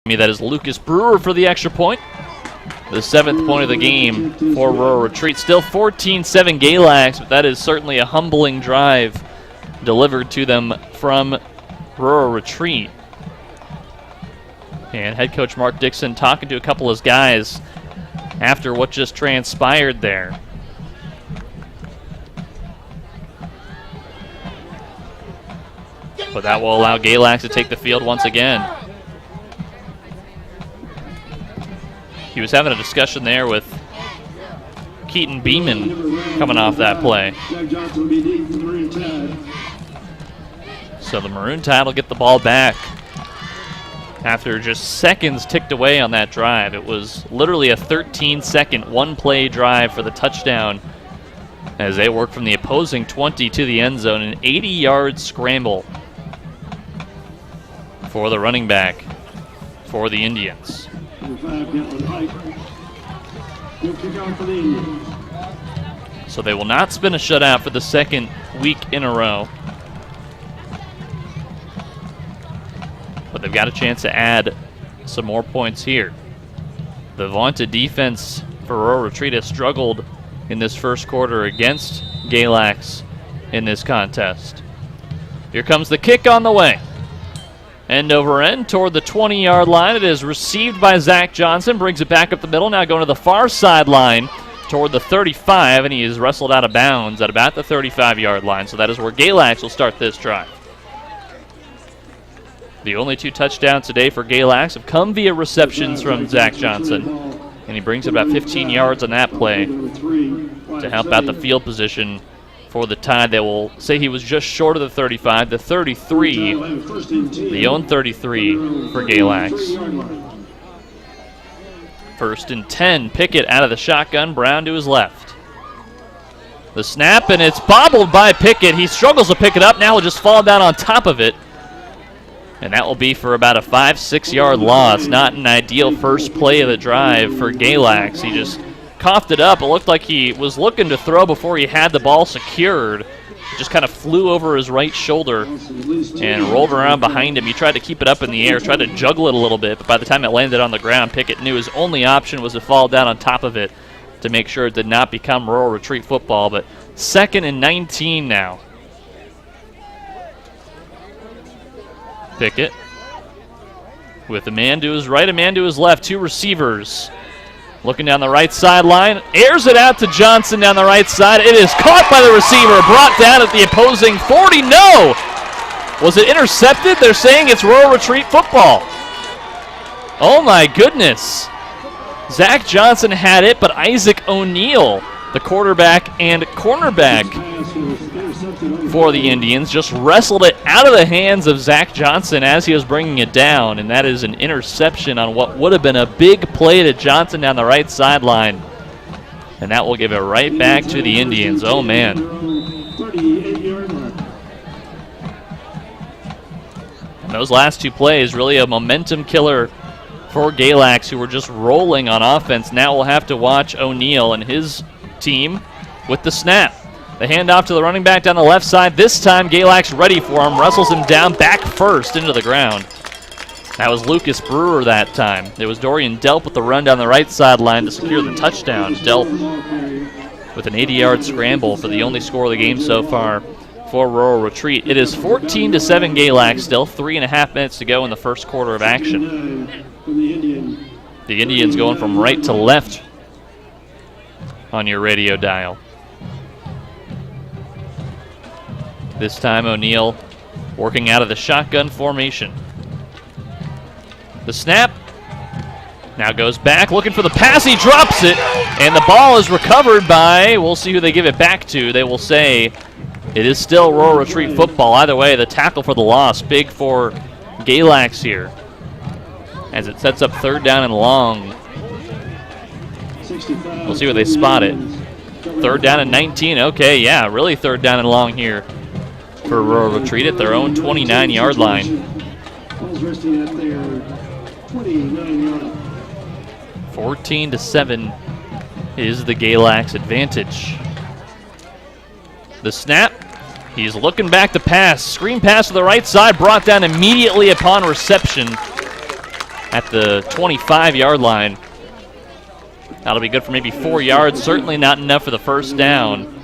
That is Lucas Brewer for the extra point. The 7th point of the game for Rural Retreat. Still 14-7 Galax, but that is certainly a humbling drive delivered to them from Rural Retreat. And head coach Mark Dixon talking to a couple of his guys after what just transpired there. But that will allow Galax to take the field once again. He was having a discussion there with Keaton Beeman coming off that play. So the Maroon Tide will get the ball back after just seconds ticked away on that drive. It was literally a 13-second one-play drive for the touchdown as they work from the opposing 20 to the end zone. An 80-yard scramble for the running back for the Indians. So they will not spin a shutout for the second week in a row. But they've got a chance to add some more points here. The vaunted defense for Rural Retreat has struggled in this first quarter against Galax in this contest. Here comes the kick on the way. End over end toward the 20-yard line. It is received by Zach Johnson, brings it back up the middle, now going to the far sideline toward the 35, and he is wrestled out of bounds at about the 35-yard line. So that is where Galax will start this drive. The only 2 touchdowns today for Galax have come via receptions from Zach Johnson, and he brings about 15 yards on that play to help out the field position for the Tide. They will say he was just short of the 35, the 33, the own 33 for Galax. 1st and 10, Pickett out of the shotgun, Brown to his left. The snap, and it's bobbled by Pickett. He struggles to pick it up, now he'll just fall down on top of it. And that will be for about a 5-6 yard loss. Not an ideal first play of the drive for Galax. He just coughed it up. It looked like he was looking to throw before he had the ball secured. It just kind of flew over his right shoulder and rolled around behind him. He tried to keep it up in the air, tried to juggle it a little bit, but by the time it landed on the ground, Pickett knew his only option was to fall down on top of it to make sure it did not become Rural Retreat football. But 2nd and 19 now. Pickett with a man to his right, a man to his left, 2 receivers. Looking down the right sideline, airs it out to Johnson down the right side. It is caught by the receiver, brought down at the opposing 40. No! Was it intercepted? They're saying it's Rural Retreat football. Oh my goodness. Zach Johnson had it, but Isaac O'Neill, the quarterback and cornerback for the Indians, just wrestled it out of the hands of Zach Johnson as he was bringing it down, and that is an interception on what would have been a big play to Johnson down the right sideline. And that will give it right back to the Indians. Oh, man. And those last 2 plays, really a momentum killer for Galax, who were just rolling on offense. Now we'll have to watch O'Neill and his team with the snap. The handoff to the running back down the left side. This time, Galax ready for him, wrestles him down back first into the ground. That was Lucas Brewer that time. It was Dorian Delp with the run down the right sideline to secure the touchdown. Delp with an 80-yard scramble for the only score of the game so far for Rural Retreat. It is 14-7 Galax still, 3.5 minutes to go in the first quarter of action. The Indians going from right to left on your radio dial. This time O'Neill working out of the shotgun formation. The snap now goes back, looking for the pass. He drops it, and the ball is recovered by, we'll see who they give it back to. They will say it is still Rural Retreat football. Either way, the tackle for the loss, big for Galax here, as it sets up 3rd down and long. We'll see where they spot it. 3rd down and 19. Okay, yeah, really 3rd down and long here for Rural Retreat at their own 29-yard line. 14-7 is the Galax advantage. The snap. He's looking back to pass. Screen pass to the right side, brought down immediately upon reception at the 25-yard line. That'll be good for maybe 4 yards. Certainly not enough for the first down,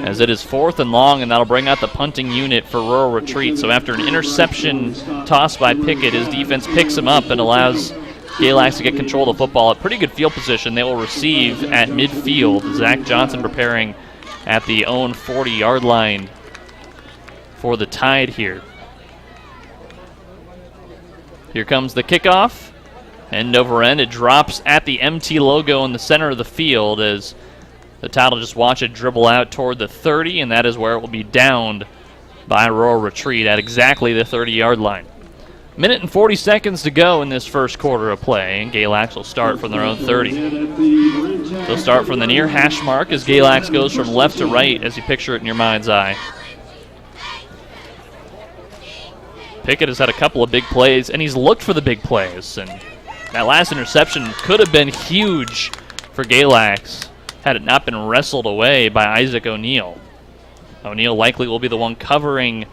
as it is 4th and long, and that'll bring out the punting unit for Rural Retreat. So after an interception tossed by Pickett, his defense picks him up and allows Galax to get control of the football at pretty good field position. They will receive at midfield. Zach Johnson preparing at the own 40-yard line for the Tide here. Here comes the kickoff. End over end. It drops at the MT logo in the center of the field as the Tide will just watch it dribble out toward the 30, and that is where it will be downed by Rural Retreat at exactly the 30-yard line. Minute and 40 seconds to go in this first quarter of play, and Galax will start from their own 30. They'll start from the near hash mark as Galax goes from left to right as you picture it in your mind's eye. Pickett has had a couple of big plays, and he's looked for the big plays, and that last interception could have been huge for Galax had it not been wrestled away by Isaac O'Neill. O'Neill likely will be the one covering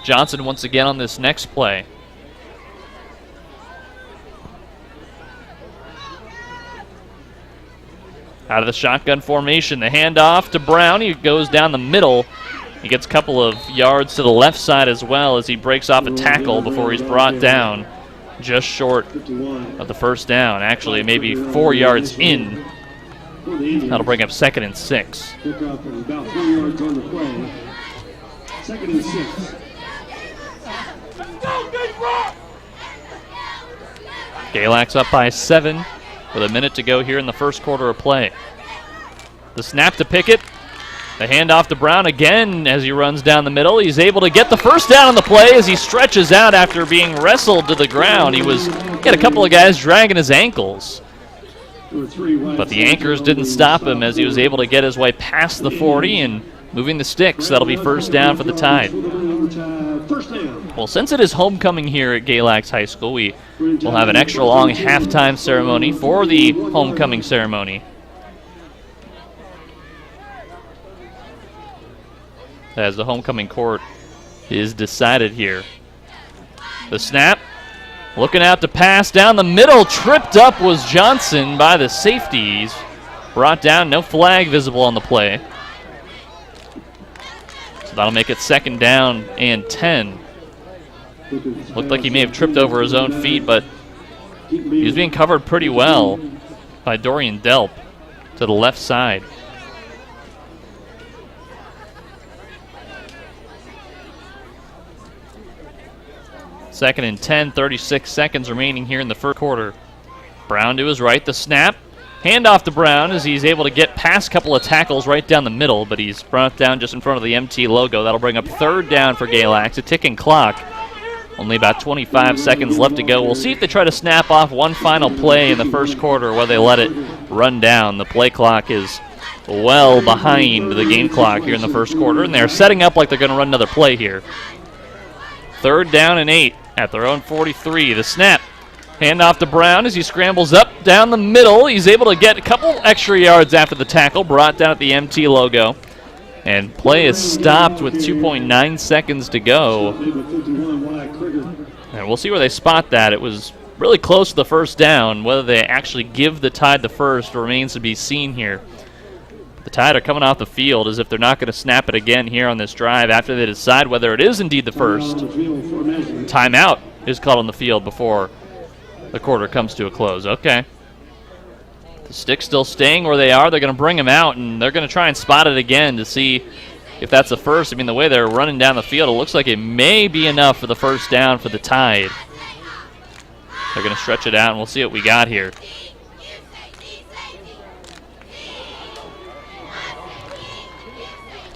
Johnson once again on this next play. Out of the shotgun formation, the handoff to Brown. He goes down the middle. He gets a couple of yards to the left side as well as he breaks off a tackle before he's brought down just short of the first down. Actually, maybe 4 yards in. That'll bring up 2nd and 6. About 4 yards on the play. 2nd and 6. Galax up by 7 with a minute to go here in the first quarter of play. The snap to Pickett. The handoff to Brown again as he runs down the middle. He's able to get the first down on the play as he stretches out after being wrestled to the ground. He had a couple of guys dragging his ankles, but the anchors didn't stop him as he was able to get his way past the 40 and moving the sticks. That'll be first down for the Tide. Well, since it is homecoming here at Galax High School, we will have an extra long halftime ceremony for the homecoming ceremony. As the homecoming court is decided here. The snap, looking out to pass down the middle, tripped up was Johnson by the safeties. Brought down, no flag visible on the play. So that'll make it 2nd down and 10. Looked like he may have tripped over his own feet, but he was being covered pretty well by Dorian Delp to the left side. Second and 10, 36 seconds remaining here in the first quarter. Brown to his right, the snap. Handoff to Brown as he's able to get past a couple of tackles right down the middle, but he's brought down just in front of the MT logo. That'll bring up 3rd down for Galax, a ticking clock. Only about 25 seconds left to go. We'll see if they try to snap off one final play in the first quarter or whether they let it run down. The play clock is well behind the game clock here in the first quarter, and they're setting up like they're going to run another play here. 3rd down and 8 at their own 43. The snap. Handoff to Brown as he scrambles up down the middle. He's able to get a couple extra yards after the tackle, brought down at the MT logo. And play is stopped with 2.9 seconds to go. And we'll see where they spot that. It was really close to the first down. Whether they actually give the Tide the first remains to be seen here. The Tide are coming off the field as if they're not going to snap it again here on this drive after they decide whether it is indeed the first. Timeout is called on the field before the quarter comes to a close. Okay. The sticks still staying where they are. They're going to bring them out, and they're going to try and spot it again to see if that's the first. I mean, the way they're running down the field, it looks like it may be enough for the first down for the Tide. They're going to stretch it out, and we'll see what we got here.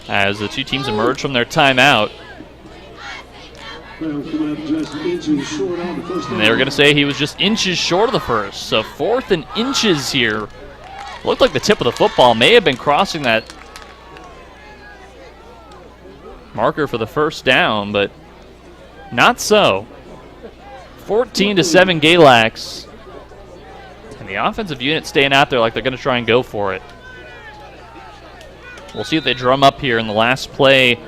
As the two teams emerge from their timeout. And they were going to say he was just inches short of the first. So 4th and inches here. Looked like the tip of the football may have been crossing that marker for the first down, but not so. 14-7 Galax. And the offensive unit staying out there like they're going to try and go for it. We'll see if they drum up here in the last play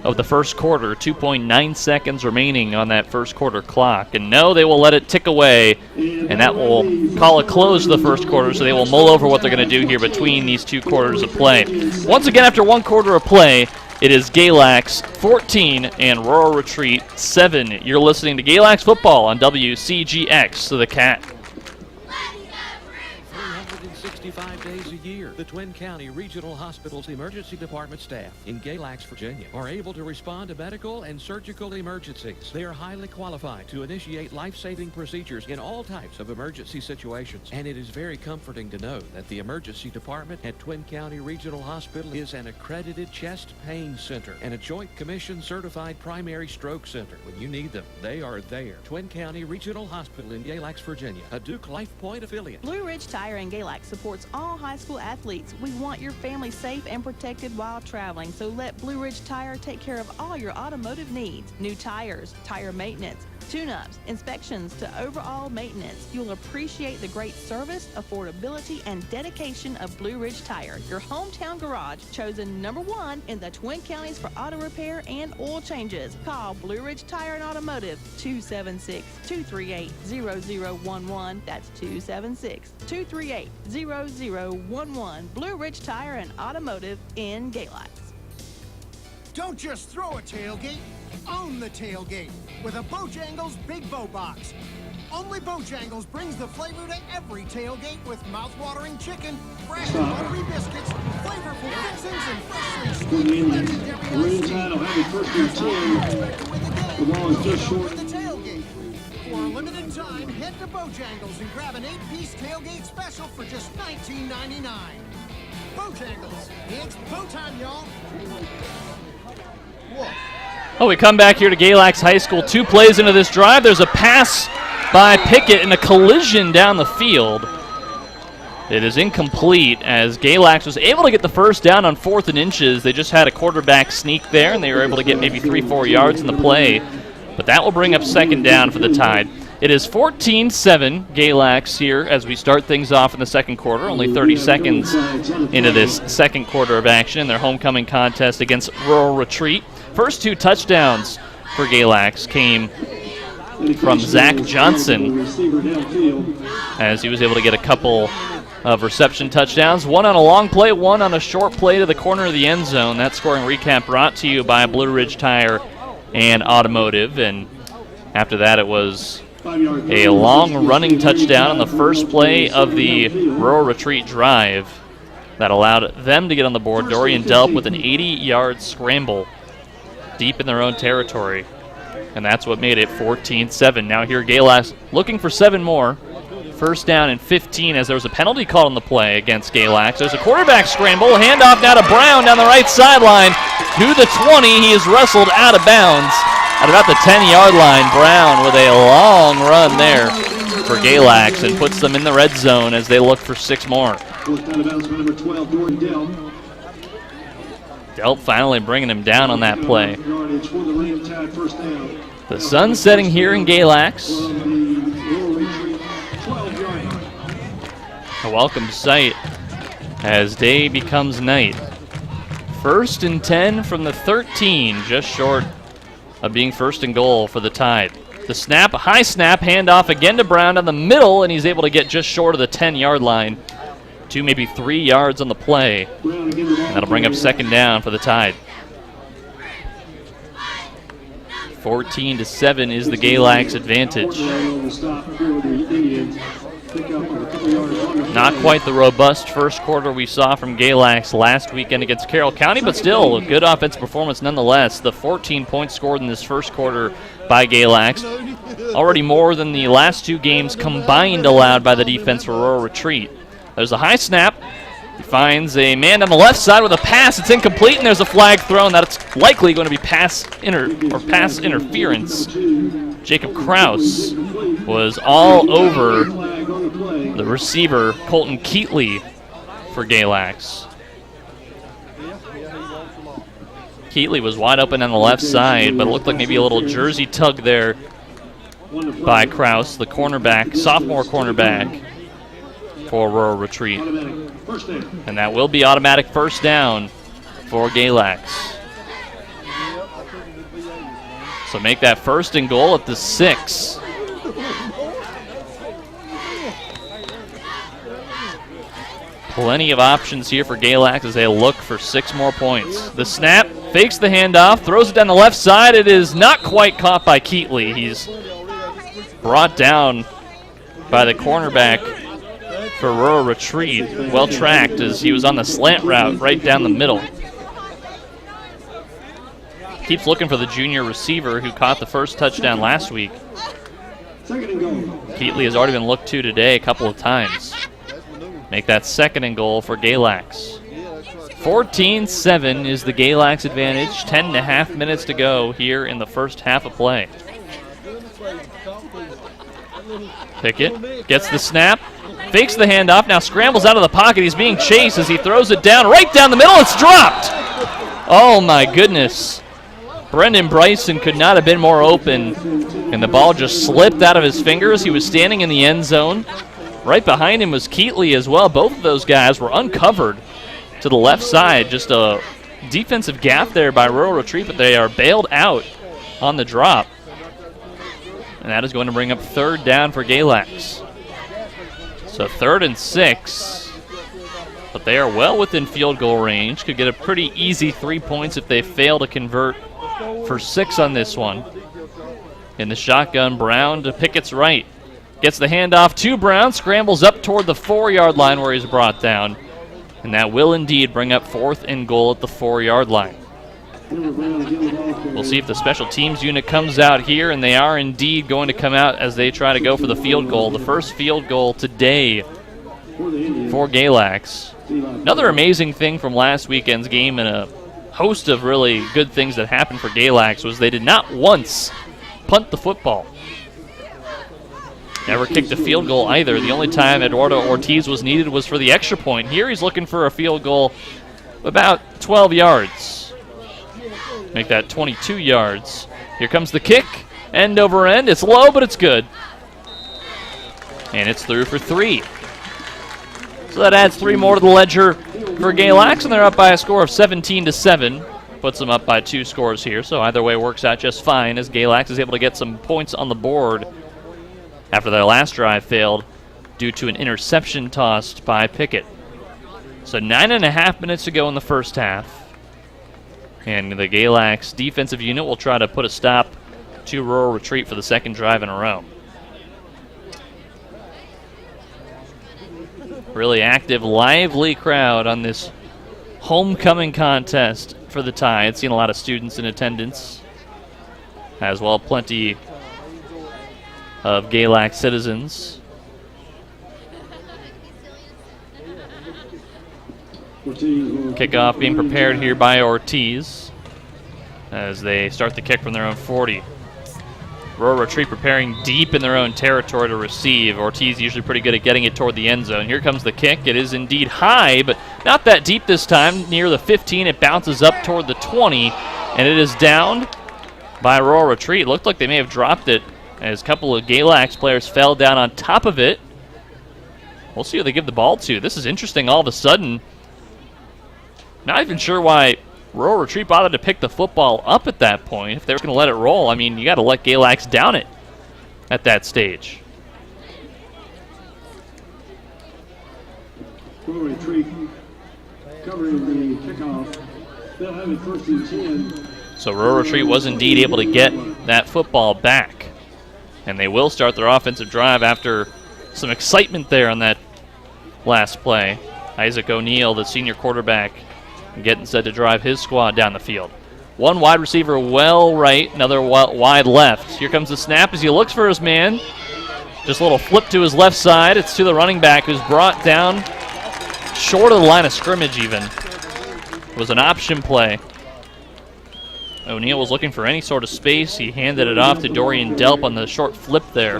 of the first quarter. 2.9 seconds remaining on that first quarter clock. And no, they will let it tick away, and that will call a close to the first quarter, so they will mull over what they're going to do here between these 2 quarters of play. Once again, after 1 quarter of play, it is Galax 14 and Rural Retreat 7. You're listening to Galax Football on WCGX, The Cat. 365 days a year, the Twin County Regional Hospital's emergency department staff in Galax, Virginia, are able to respond to medical and surgical emergencies. They are highly qualified to initiate life-saving procedures in all types of emergency situations. And it is very comforting to know that the emergency department at Twin County Regional Hospital is an accredited chest pain center and a Joint Commission certified primary stroke center. When you need them, they are there. Twin County Regional Hospital in Galax, Virginia, a Duke Life Point affiliate. Blue Ridge Tire in Galax supports all high school athletes. We want your family safe and protected while traveling, so let Blue Ridge Tire take care of all your automotive needs. New tires, tire maintenance, tune-ups, inspections to overall maintenance. You'll appreciate the great service, affordability, and dedication of Blue Ridge Tire, your hometown garage, chosen #1 in the Twin Counties for auto repair and oil changes. Call Blue Ridge Tire and Automotive, 276-238-0011. That's 276-238-0011. Blue Ridge Tire and Automotive in Galax. Don't just throw a tailgate, own the tailgate with a Bojangles Big Bow Box. Only Bojangles brings the flavor to every tailgate with mouth-watering chicken, fresh buttery biscuits, flavorful fixings, and freshly squeezed legendary iced tea. The ball is just short. The tailgate. For a limited time, head to Bojangles and grab an 8-piece tailgate special for just $19.99. Bojangles, it's bow time, y'all. Oh, we come back here to Galax High School. 2 plays into this drive. There's a pass by Pickett and a collision down the field. It is incomplete as Galax was able to get the first down on 4th and inches. They just had a quarterback sneak there, and they were able to get maybe 3-4 yards in the play. But that will bring up 2nd down for the Tide. It is 14-7 Galax here as we start things off in the second quarter. Only 30 seconds into this second quarter of action in their homecoming contest against Rural Retreat. First 2 touchdowns for Galax came from Zach Johnson as he was able to get a couple of reception touchdowns. 1 on a long play, 1 on a short play to the corner of the end zone. That scoring recap brought to you by Blue Ridge Tire and Automotive. And after that, it was a long running touchdown on the first play of the Rural Retreat drive that allowed them to get on the board. Dorian Delp with an 80-yard scramble deep in their own territory. And that's what made it 14-7. Now here Galax looking for 7 more. First down and 15 as there was a penalty called on the play against Galax. There's a quarterback scramble. Handoff now to Brown down the right sideline to the 20. He is wrestled out of bounds at about the 10-yard line. Brown with a long run there for Galax and puts them in the red zone as they look for 6 more. Delp finally bringing him down on that play. The sun setting here in Galax. A welcome sight as day becomes night. 1st and 10 from the 13, just short of being 1st and goal for the Tide. The snap, a high snap, handoff again to Brown down the middle, and he's able to get just short of the 10-yard line. 2, maybe 3 yards on the play. And that'll bring up 2nd down for the Tide. 14-7 is the Galax advantage. Not quite the robust first quarter we saw from Galax last weekend against Carroll County, but still a good offensive performance nonetheless. The 14 points scored in this first quarter by Galax, already more than the last 2 games combined allowed by the defense for Rural Retreat. There's a high snap. He finds a man on the left side with a pass. It's incomplete, and there's a flag thrown. That's likely going to be pass interference. Jacob Kraus was all over the receiver, Colton Keatley, for Galax. Keatley was wide open on the left side, but it looked like maybe a little jersey tug there by Kraus, the cornerback, sophomore cornerback for Rural Retreat. And that will be automatic 1st down for Galax. So make that 1st and goal at the 6. Plenty of options here for Galax as they look for 6 more points. The snap, fakes the handoff, throws it down the left side. It is not quite caught by Keatley. He's brought down by the cornerback for Rural Retreat. Well tracked as he was on the slant route right down the middle. Keeps looking for the junior receiver who caught the 1st touchdown last week. Keatley has already been looked to today a couple of times. Make that 2nd and goal for Galax. 14-7 is the Galax advantage. 10.5 minutes to go here in the first half of play. Pickett gets the snap, fakes the handoff, now scrambles out of the pocket. He's being chased as he throws it down right down the middle. It's dropped. Oh my goodness. Brendan Bryson could not have been more open, and the ball just slipped out of his fingers. He was standing in the end zone. Right behind him was Keatley as well. Both of those guys were uncovered to the left side. Just a defensive gap there by Rural Retreat, but they are bailed out on the drop. And that is going to bring up 3rd down for Galax. So 3rd and 6. But they are well within field goal range. Could get a pretty easy 3 points if they fail to convert for 6 on this one. In the shotgun, Brown to Pickett's right. Gets the handoff to Brown, scrambles up toward the 4-yard line where he's brought down. And that will indeed bring up 4th and goal at the 4-yard line. We'll see if the special teams unit comes out here, and they are indeed going to come out as they try to go for the field goal. The first field goal today for Galax. Another amazing thing from last weekend's game, and a host of really good things that happened for Galax, was they did not once punt the football. Never kicked a field goal either. The only time Eduardo Ortiz was needed was for the extra point. Here he's looking for a field goal about 12 yards. Make that 22 yards. Here comes the kick. End over end. It's low, but it's good. And it's through for 3. So that adds 3 more to the ledger for Galax, and they're up by a score of 17-7. Puts them up by 2 scores here, so either way works out just fine as Galax is able to get some points on the board after their last drive failed due to an interception tossed by Pickett. So 9.5 minutes to go in the first half. And the Galax defensive unit will try to put a stop to Rural Retreat for the 2nd drive in a row. Really active, lively crowd on this homecoming contest for the Tide. Seen a lot of students in attendance, as well plenty of Galax citizens. Kickoff being prepared here by Ortiz as they start the kick from their own 40. Rural Retreat preparing deep in their own territory to receive. Ortiz usually pretty good at getting it toward the end zone. Here comes the kick. It is indeed high, but not that deep this time. Near the 15, it bounces up toward the 20, and it is downed by Rural Retreat. It looked like they may have dropped it as a couple of Galax players fell down on top of it. We'll see who they give the ball to. This is interesting all of a sudden. Not even sure why Rural Retreat bothered to pick the football up at that point. If they were going to let it roll, I mean, you got to let Galax down it at that stage. Rural Retreat covering the kickoff. They'll have it 1st and 10. So Rural Retreat was indeed able to get that football back. And they will start their offensive drive after some excitement there on that last play. Isaac O'Neill, the senior quarterback, getting set to drive his squad down the field. One wide receiver well right, another wide left. Here comes the snap as he looks for his man. Just a little flip to his left side. It's to the running back who's brought down short of the line of scrimmage even. It was an option play. O'Neill was looking for any sort of space. He handed it off to Dorian Delp on the short flip there.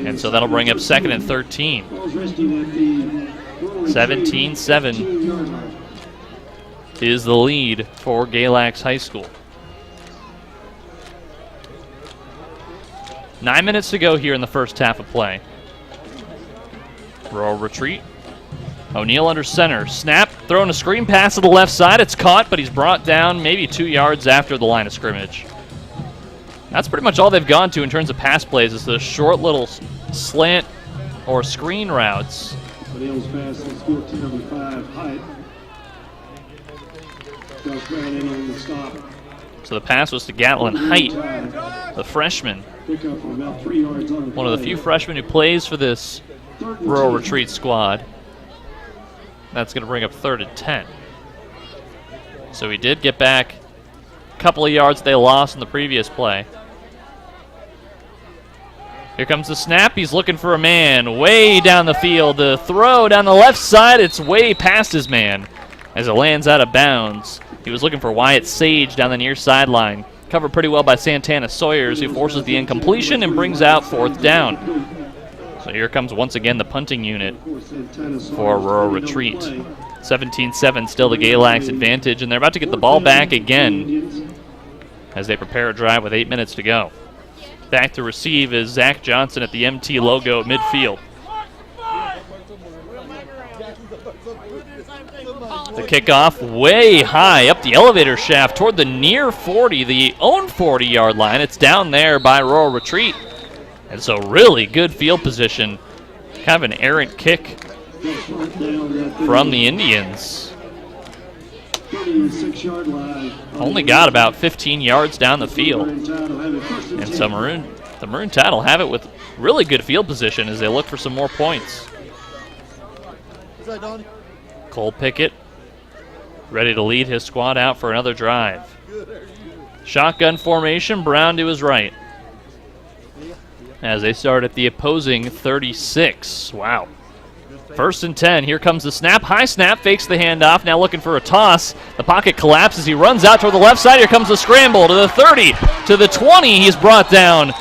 And so that'll bring up 2nd and 13. 17-7 is the lead for Galax High School. 9 minutes to go here in the first half of play. Rural Retreat O'Neal under center. Snap, throwing a screen pass to the left side. It's caught, but he's brought down maybe 2 yards after the line of scrimmage. That's pretty much all they've gone to in terms of pass plays, is the short little slant or screen routes. O'Neal's pass is good to number 5, Hyde. Josh Brown in on the stop. So the pass was to Gatlin Height, the freshman. Pick up for about 3 yards on the One of the few freshmen who plays for this rural retreat squad. That's going to bring up 3rd and 10. So we did get back a couple of yards they lost in the previous play. Here comes the snap. He's looking for a man way down the field. The throw down the left side, it's way past his man as it lands out of bounds. He was looking for Wyatt Sage down the near sideline. Covered pretty well by Santana Sawyers, who forces the incompletion and brings out 4th down. So here comes once again the punting unit for Rural Retreat. 17-7 still the Galax advantage, and they're about to get the ball back again as they prepare a drive with 8 minutes to go. Back to receive is Zach Johnson at the MT logo at midfield. The kickoff way high up the elevator shaft toward the near 40, the own 40-yard line. It's down there by Rural Retreat. And so really good field position. Kind of an errant kick from the Indians. Only got about 15 yards down the field. And so the Maroon Tide will have it with really good field position as they look for some more points. Cole Pickett ready to lead his squad out for another drive. Shotgun formation, Brown to his right. As they start at the opposing 36. Wow. 1st and 10. Here comes the snap. High snap. Fakes the handoff. Now looking for a toss. The pocket collapses. He runs out toward the left side. Here comes the scramble to the 30. To the 20. He's brought down.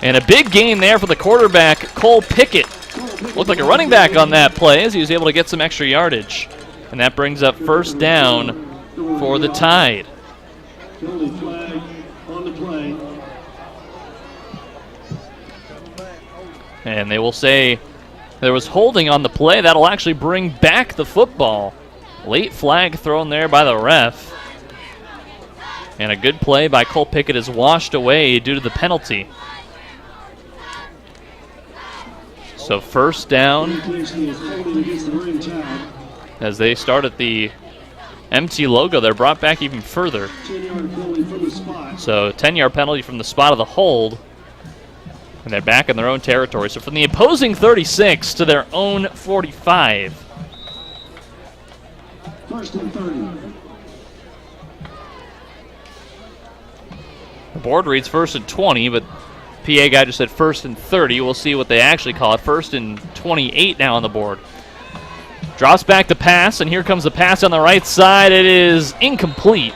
And a big gain there for the quarterback, Cole Pickett. Looked like a running back on that play as he was able to get some extra yardage. And that brings up 1st down for the Tide. Penalty flag on the play. And they will say there was holding on the play. That'll actually bring back the football. Late flag thrown there by the ref. And a good play by Cole Pickett is washed away due to the penalty. So 1st down as they start at the MT logo. They're brought back even further. 10-yard penalty from the spot. So 10-yard penalty from the spot of the hold. And they're back in their own territory. So from the opposing 36 to their own 45. 1st and 30. The board reads 1st and 20, but PA guy just said 1st and 30. We'll see what they actually call it. 1st and 28 now on the board. Drops back to pass, and here comes the pass on the right side. It is incomplete.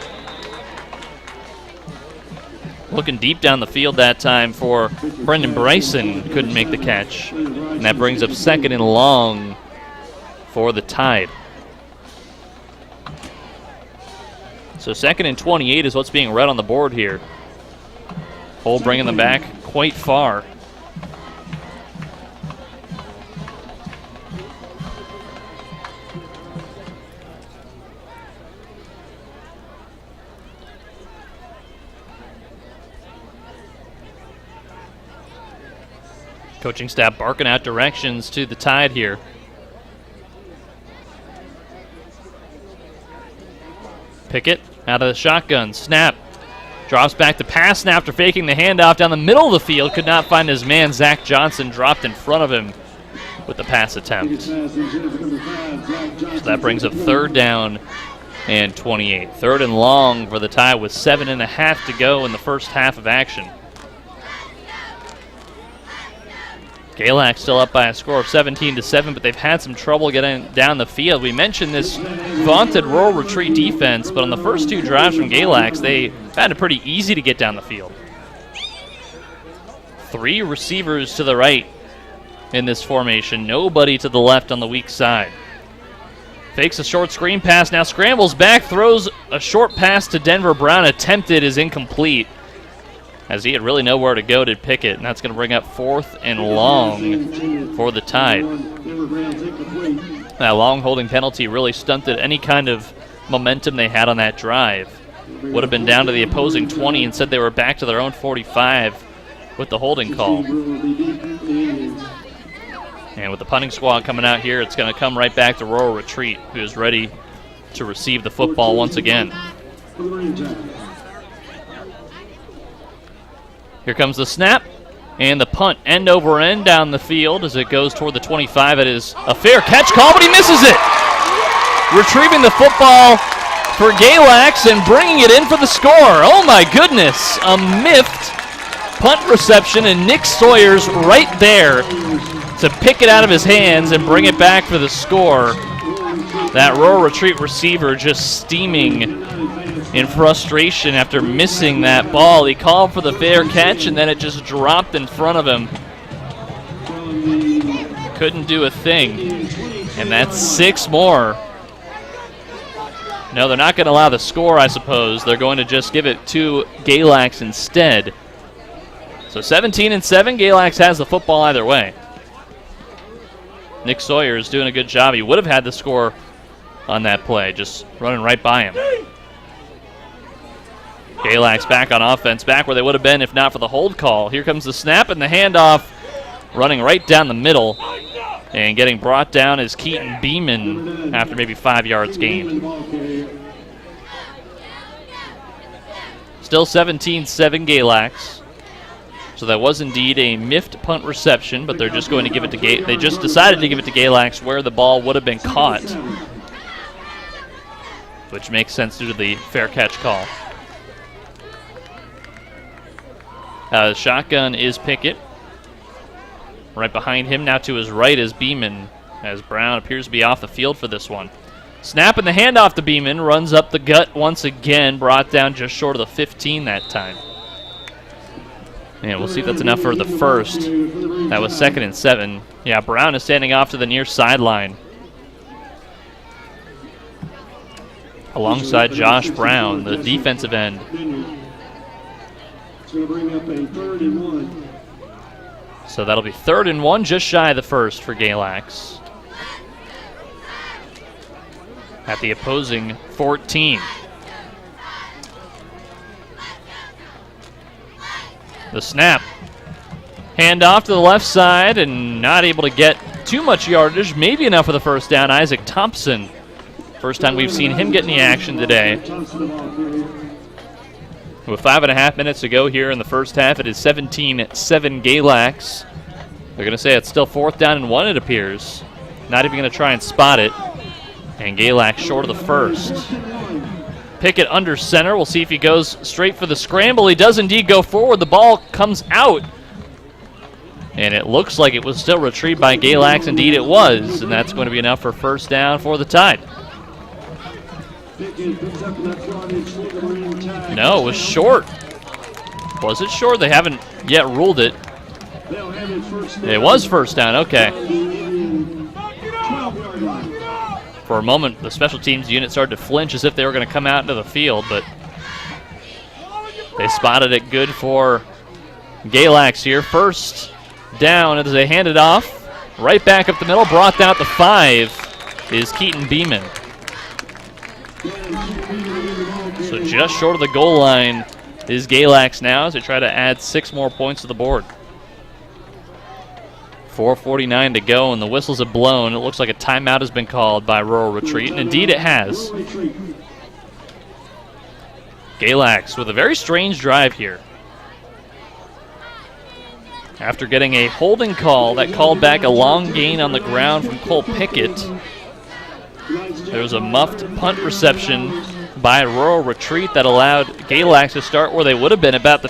Looking deep down the field that time for Brendan Bryson. Couldn't make the catch. And that brings up 2nd and long for the Tide. So 2nd and 28 is what's being read on the board here. Hole bringing them back quite far. Coaching staff barking out directions to the Tide here. Pickett out of the shotgun. Snap. Drops back to pass after faking the handoff down the middle of the field. Could not find his man. Zach Johnson dropped in front of him with the pass attempt. So that brings up 3rd down and 28. 3rd and long for the Tide with 7.5 to go in the first half of action. Galax still up by a score of 17-7, but they've had some trouble getting down the field. We mentioned this vaunted Rural Retreat defense, but on the first 2 drives from Galax, they found it pretty easy to get down the field. 3 receivers to the right in this formation. Nobody to the left on the weak side. Fakes a short screen pass, now scrambles back, throws a short pass to Denver Brown. Attempted is incomplete, as he had really nowhere to go to Pickett, and that's going to bring up 4th and long for the Tide. That long holding penalty really stunted any kind of momentum they had on that drive. Would have been down to the opposing 20. Instead, they were back to their own 45 with the holding call. And with the punting squad coming out here, it's going to come right back to Rural Retreat, who is ready to receive the football once again. Here comes the snap. And the punt end over end down the field as it goes toward the 25. It is a fair catch call, but he misses it. Retrieving the football for Galax and bringing it in for the score. Oh my goodness, a miffed punt reception, and Nick Sawyer's right there to pick it out of his hands and bring it back for the score. That Rural Retreat receiver just steaming in frustration after missing that ball. He called for the fair catch, and then it just dropped in front of him. Couldn't do a thing. And that's 6 more. No, they're not going to allow the score, I suppose. They're going to just give it to Galax instead. So 17-7, Galax has the football either way. Nick Sawyer is doing a good job. He would have had the score on that play, just running right by him. Galax back on offense, back where they would have been if not for the hold call. Here comes the snap and the handoff, running right down the middle. And getting brought down is Keaton Beeman after maybe 5 yards gained. Still 17-7 Galax. So that was indeed a miffed punt reception, but they're just going to give it to they just decided to give it to Galax where the ball would have been caught, which makes sense due to the fair catch call. The shotgun is Pickett. Right behind him, now to his right, is Beeman, as Brown appears to be off the field for this one. Snap and the handoff to Beeman, runs up the gut once again, brought down just short of the 15 that time. And we'll see if that's enough for the first. That was 2nd and 7. Yeah, Brown is standing off to the near sideline, alongside Josh Brown, the defensive end. It's going to bring up a 3rd and 1. So that'll be 3rd and 1, just shy of the first for Galax. At the opposing 14. The snap. Hand off to the left side and not able to get too much yardage. Maybe enough for the first down. Isaac Thompson. First time we've seen him get any action today. With 5.5 minutes to go here in the first half, it is 17-7 Galax. They're going to say it's still 4th down and 1, it appears. Not even going to try and spot it. And Galax short of the first. Pickett under center. We'll see if he goes straight for the scramble. He does indeed go forward. The ball comes out. And it looks like it was still retrieved by Galax. Indeed it was. And that's going to be enough for first down for the Tide. No, it was short. Was it short? They haven't yet ruled it. It was first down, okay. For a moment, the special teams unit started to flinch as if they were going to come out into the field, but they spotted it good for Galax here. First down as they hand it off. Right back up the middle, brought down at the 5 is Keaton Beeman. So just short of the goal line is Galax now as they try to add 6 more points to the board. 4:49 to go, and the whistles have blown. It looks like a timeout has been called by Rural Retreat, and indeed it has. Galax with a very strange drive here. After getting a holding call that called back a long gain on the ground from Cole Pickett, there was a muffed punt reception by Rural Retreat that allowed Galax to start where they would have been, about the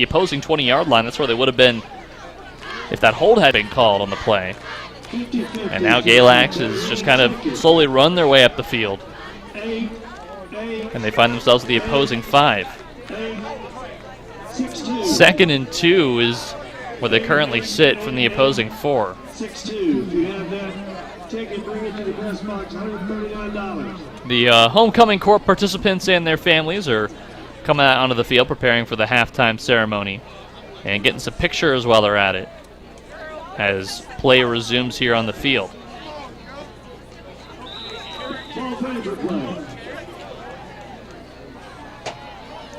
opposing 20-yard line. That's where they would have been if that hold had been called on the play. And now Galax has just kind of slowly run their way up the field. And they find themselves at the opposing 5. 2nd and 2 is where they currently sit from the opposing 4. 6-2. If you have that, take it, bring it to the press box, $139. The homecoming court participants and their families are coming out onto the field preparing for the halftime ceremony and getting some pictures while they're at it as play resumes here on the field.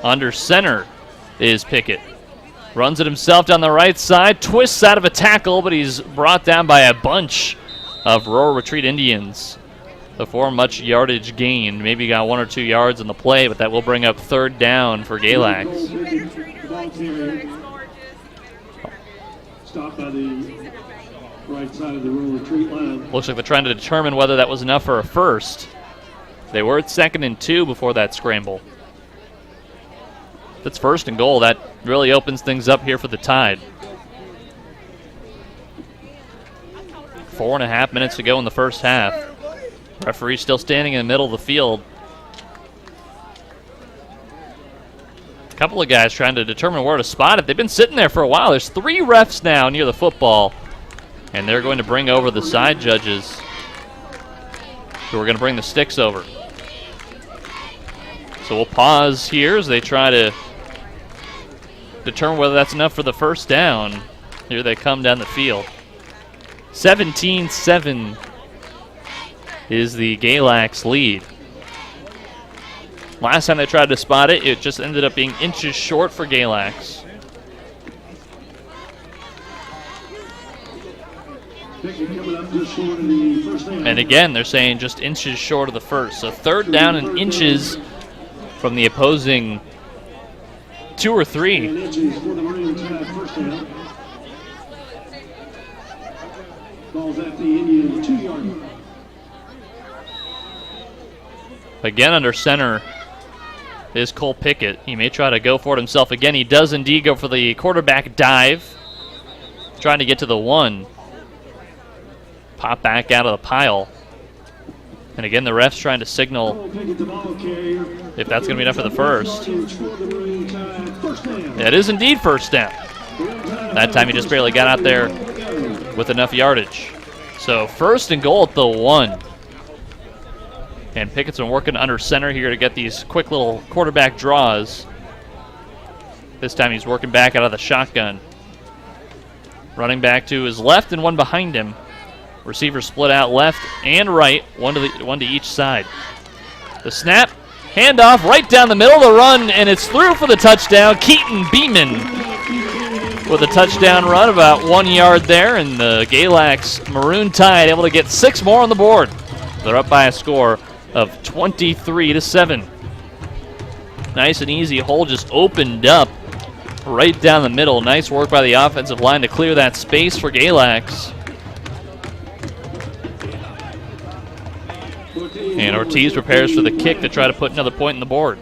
Under center is Pickett. Runs it himself down the right side, twists out of a tackle, but he's brought down by a bunch of Rural Retreat Indians before much yardage gained. Maybe got 1 or 2 yards in the play, but that will bring up 3rd down for Galax. Stopped by the right side of the Rural Retreat line. Looks like they're trying to determine whether that was enough for a first. They were at 2nd and 2 before that scramble. If it's 1st and goal, that really opens things up here for the Tide. 4.5 minutes to go in the first half. Referee still standing in the middle of the field. A couple of guys trying to determine where to spot it. They've been sitting there for a while. There's 3 refs now near the football, and they're going to bring over the side judges who are going to bring the sticks over. So we'll pause here as they try to determine whether that's enough for the first down. Here they come down the field. 17-7 is the Galax lead. Last time they tried to spot it, it just ended up being inches short for Galax. And again, they're saying just inches short of the first. So 3rd down and inches from the opposing 2 or 3. Ball's at the Indian 2-yard. Again under center is Cole Pickett. He may try to go for it himself again. He does indeed go for the quarterback dive. Trying to get to the 1. Pop back out of the pile. And again, the ref's trying to signal if that's going to be enough for the first. It is indeed 1st down. That time he just barely got out there with enough yardage. So 1st and goal at the 1. And Pickett's been working under center here to get these quick little quarterback draws. This time he's working back out of the shotgun. Running back to his left and one behind him. Receivers split out left and right, one to each side. The snap, handoff right down the middle of the run, and it's through for the touchdown. Keaton Beeman with a touchdown run, about 1 yard there, and the Galax Maroon Tide able to get 6 more on the board. They're up by a score of 23-7. Nice and easy hole just opened up right down the middle. Nice work by the offensive line to clear that space for Galax. And Ortiz prepares for the kick to try to put another point on the board.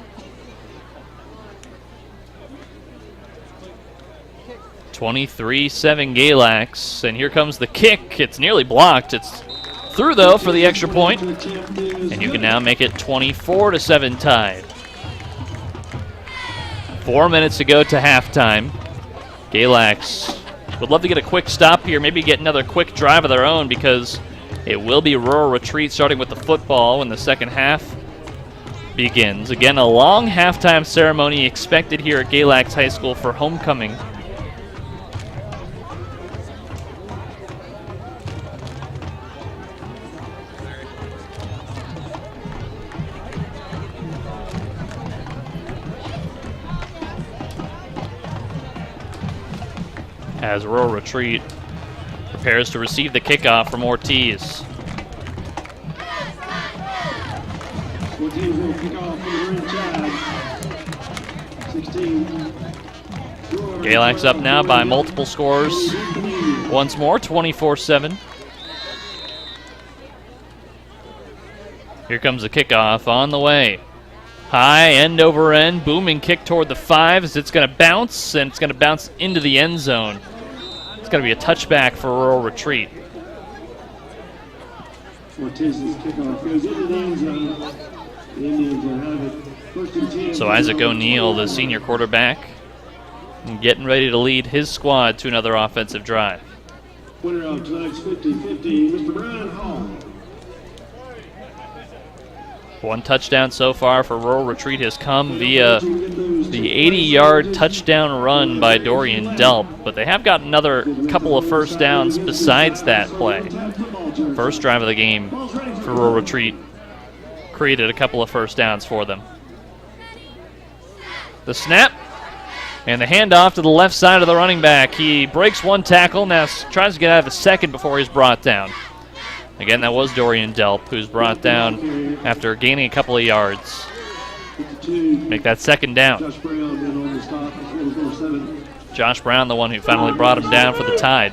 23-7 Galax, and here comes the kick. It's nearly blocked. It's through, though, for the extra point. And you can now make it 24-7 Tide. 4 minutes to go to halftime. Galax would love to get a quick stop here, maybe get another quick drive of their own, because it will be Rural Retreat starting with the football when the second half begins. Again, a long halftime ceremony expected here at Galax High School for homecoming. As Rural Retreat prepares to receive the kickoff from Ortiz. Ortiz will kick off from the Maroon Tide. 16. Galax up now by multiple scores. Once more, 24-7. Here comes the kickoff on the way. High, end over end, booming kick toward the 5 as it's going to bounce, and it's going to bounce into the end zone. It's going to be a touchback for Rural Retreat. Ortiz's kickoff goes into the end zone. The Indians will have it 1st and 10. So Isaac O'Neill, the senior quarterback, getting ready to lead his squad to another offensive drive. Winner of tonight's 50-50, Mr. Brian Hall. 1 touchdown so far for Rural Retreat has come via the 80-yard touchdown run by Dorian Delp, but they have got another couple of first downs besides that play. First drive of the game for Rural Retreat created a couple of first downs for them. The snap and the handoff to the left side of the running back. He breaks one tackle, now tries to get out of a second before he's brought down. Again, that was Dorian Delp, who's brought down after gaining a couple of yards. Make that second down. Josh Brown, the one who finally brought him down for the Tide.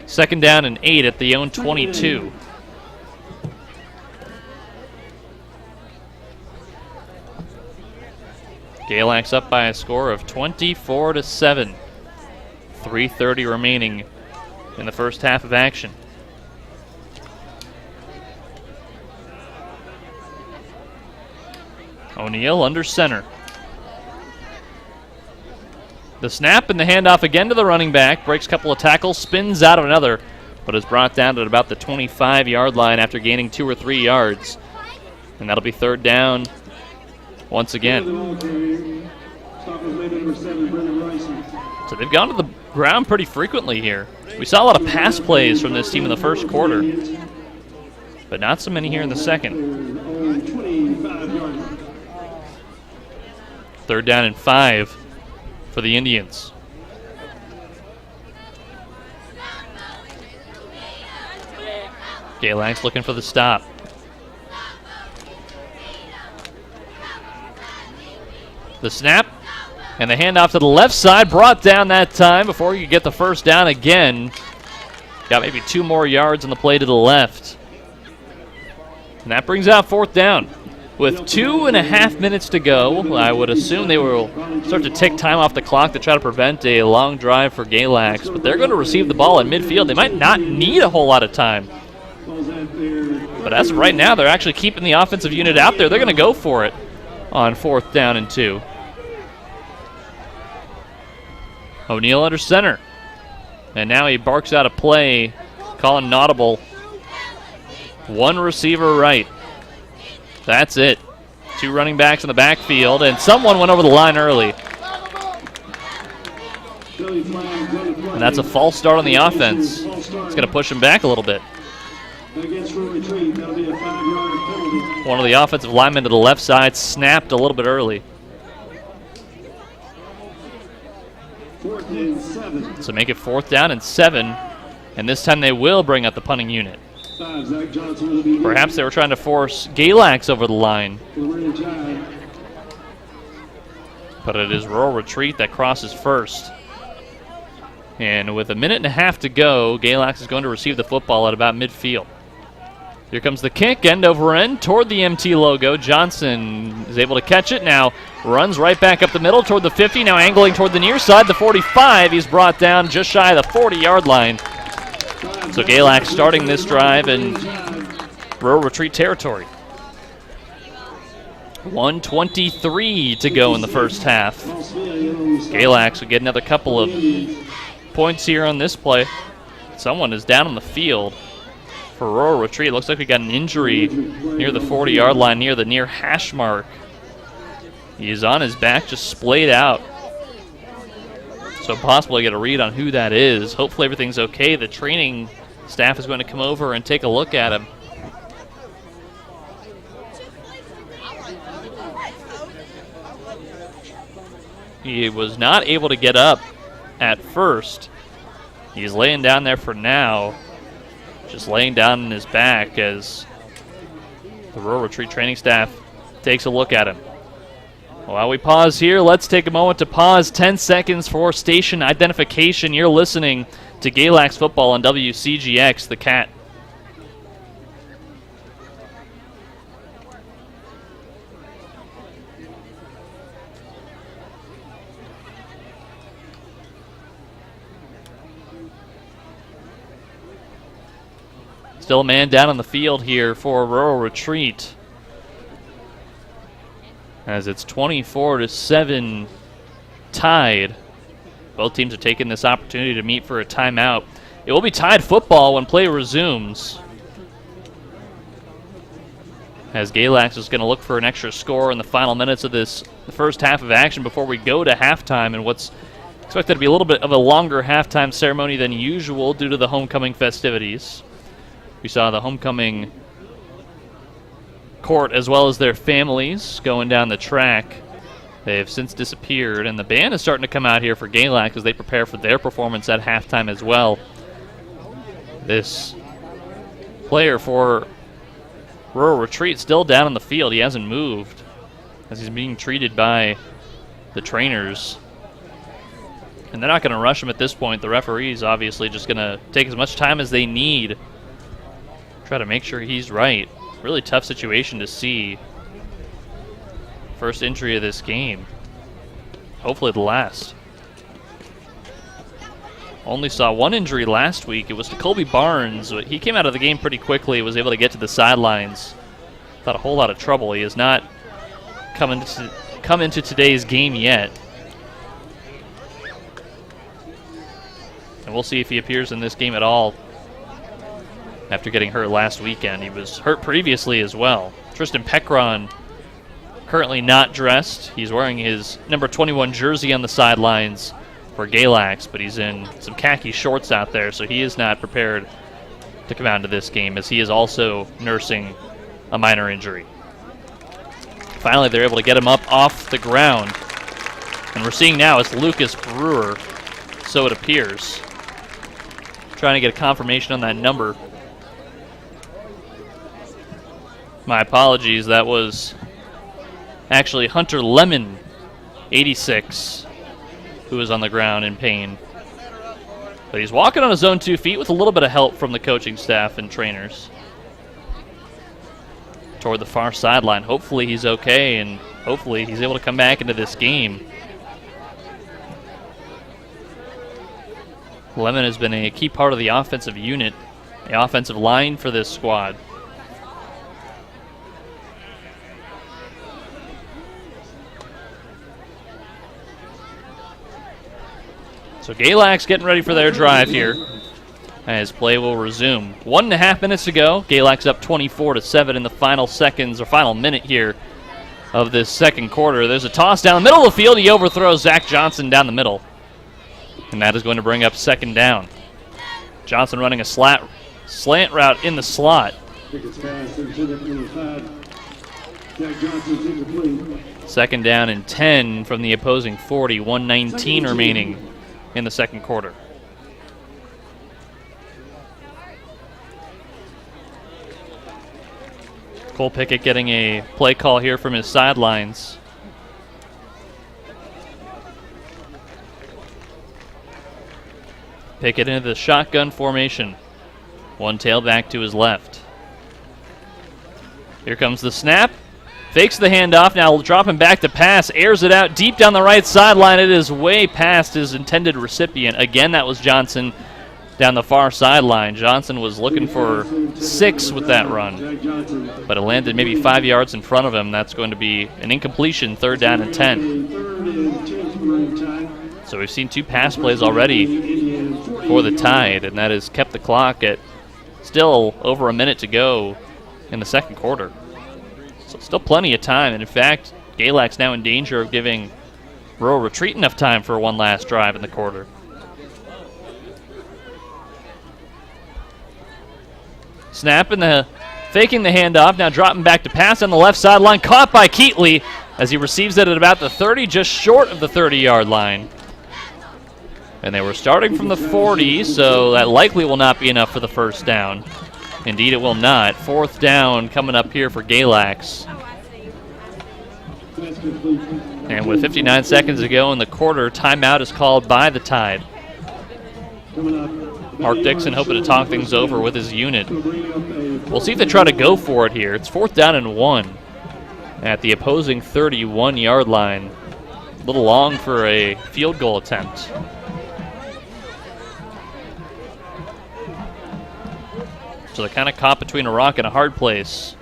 Second down and 8 at the own 22. Galax up by a score of 24-7. 3:30 remaining in the first half of action. O'Neal under center. The snap and the handoff again to the running back. Breaks a couple of tackles, spins out of another, but is brought down at about the 25-yard line after gaining 2 or 3 yards. And that'll be third down once again. So they've gone to the ground pretty frequently here. We saw a lot of pass plays from this team in the first quarter, but not so many here in the second. Third down and 5 for the Indians. Galax looking for the stop. The snap and the handoff to the left side, brought down that time before you get the first down again. Got maybe 2 more yards on the play to the left. And that brings out fourth down. With 2.5 minutes to go, I would assume they will start to take time off the clock to try to prevent a long drive for Galax, but they're going to receive the ball in midfield. They might not need a whole lot of time. But as of right now, they're actually keeping the offensive unit out there. They're going to go for it on fourth down and 2. O'Neal under center. And now he barks out a play, calling an audible. 1 receiver right. That's it. 2 running backs in the backfield, and someone went over the line early. And that's a false start on the offense. It's going to push him back a little bit. One of the offensive linemen to the left side snapped a little bit early. So make it fourth down and 7, and this time they will bring out the punting unit. Perhaps they were trying to force Galax over the line. But it is Rural Retreat that crosses first. And with 1.5 minutes to go, Galax is going to receive the football at about midfield. Here comes the kick, end over end, toward the MT logo. Johnson is able to catch it now. Runs right back up the middle toward the 50, now angling toward the near side, the 45. He's brought down just shy of the 40-yard line. So Galax starting this drive in Rural Retreat territory. 1:23 to go in the first half. Galax will get another couple of points here on this play. Someone is down on the field for Rural Retreat. Looks like we got an injury near the 40-yard line, near the near hash mark. He is on his back, just splayed out. So possibly get a read on who that is. Hopefully everything's okay. The training staff is going to come over and take a look at him. He was not able to get up at first. He's laying down there for now. Just laying down on his back as the Rural Retreat training staff takes a look at him. While we pause here, let's take a moment to pause. 10 seconds for station identification. You're listening to Galax Football on WCGX, The Cat. Still a man down on the field here for Rural Retreat, as it's 24-7 tied. Both teams are taking this opportunity to meet for a timeout. It will be tied football when play resumes, as Galax is going to look for an extra score in the final minutes of the first half of action before we go to halftime, and what's expected to be a little bit of a longer halftime ceremony than usual due to the homecoming festivities. We saw the homecoming court as well as their families going down the track. They have since disappeared, and the band is starting to come out here for Galax as they prepare for their performance at halftime as well. This player for Rural Retreat still down on the field. He hasn't moved as he's being treated by the trainers. And they're not going to rush him at this point. The referee's obviously just going to take as much time as they need. Try to make sure he's right. Really tough situation to see. First injury of this game. Hopefully the last. Only saw one injury last week. It was to Colby Barnes. He came out of the game pretty quickly, was able to get to the sidelines. Without a whole lot of trouble. He has not come into today's game yet. And we'll see if he appears in this game at all after getting hurt last weekend. He was hurt previously as well. Tristan Pekron currently not dressed. He's wearing his number 21 jersey on the sidelines for Galax, but he's in some khaki shorts out there, so he is not prepared to come out into this game as he is also nursing a minor injury. Finally, they're able to get him up off the ground. And we're seeing now it's Lucas Brewer, so it appears. Trying to get a confirmation on that number. My apologies, that was actually Hunter Lemon, 86, who is on the ground in pain. But he's walking on his own 2 feet with a little bit of help from the coaching staff and trainers. Toward the far sideline. Hopefully he's okay, and hopefully he's able to come back into this game. Lemon has been a key part of the offensive unit, the offensive line for this squad. So Galax getting ready for their drive here as play will resume. 1.5 minutes to go. Galax up 24-7 in the final seconds or final minute here of this second quarter. There's a toss down the middle of the field. He overthrows Zach Johnson down the middle. And that is going to bring up second down. Johnson running a slant route in the slot. Second down and 10 from the opposing 40. 1:19 remaining in the second quarter. Cole Pickett getting a play call here from his sidelines. Pickett into the shotgun formation. One tailback to his left. Here comes the snap. Fakes the handoff. Now dropping back to pass. Airs it out deep down the right sideline. It is way past his intended recipient. Again, that was Johnson down the far sideline. Johnson was looking for 6 with that run, but it landed maybe 5 yards in front of him. That's going to be an incompletion, 3rd down and 10. So we've seen 2 pass plays already for the Tide, and that has kept the clock at still over a minute to go in the second quarter. So still plenty of time, and in fact, Galax now in danger of giving Rural Retreat enough time for one last drive in the quarter. Faking the handoff, now dropping back to pass on the left sideline, caught by Keatley as he receives it at about the 30, just short of the 30-yard line. And they were starting from the 40, so that likely will not be enough for the first down. Indeed, it will not. 4th down coming up here for Galax. And with 59 seconds to go in the quarter, timeout is called by the Tide. Mark Dixon hoping to talk things over with his unit. We'll see if they try to go for it here. It's 4th down and 1 at the opposing 31-yard line. A little long for a field goal attempt. So they're kind of caught between a rock and a hard place.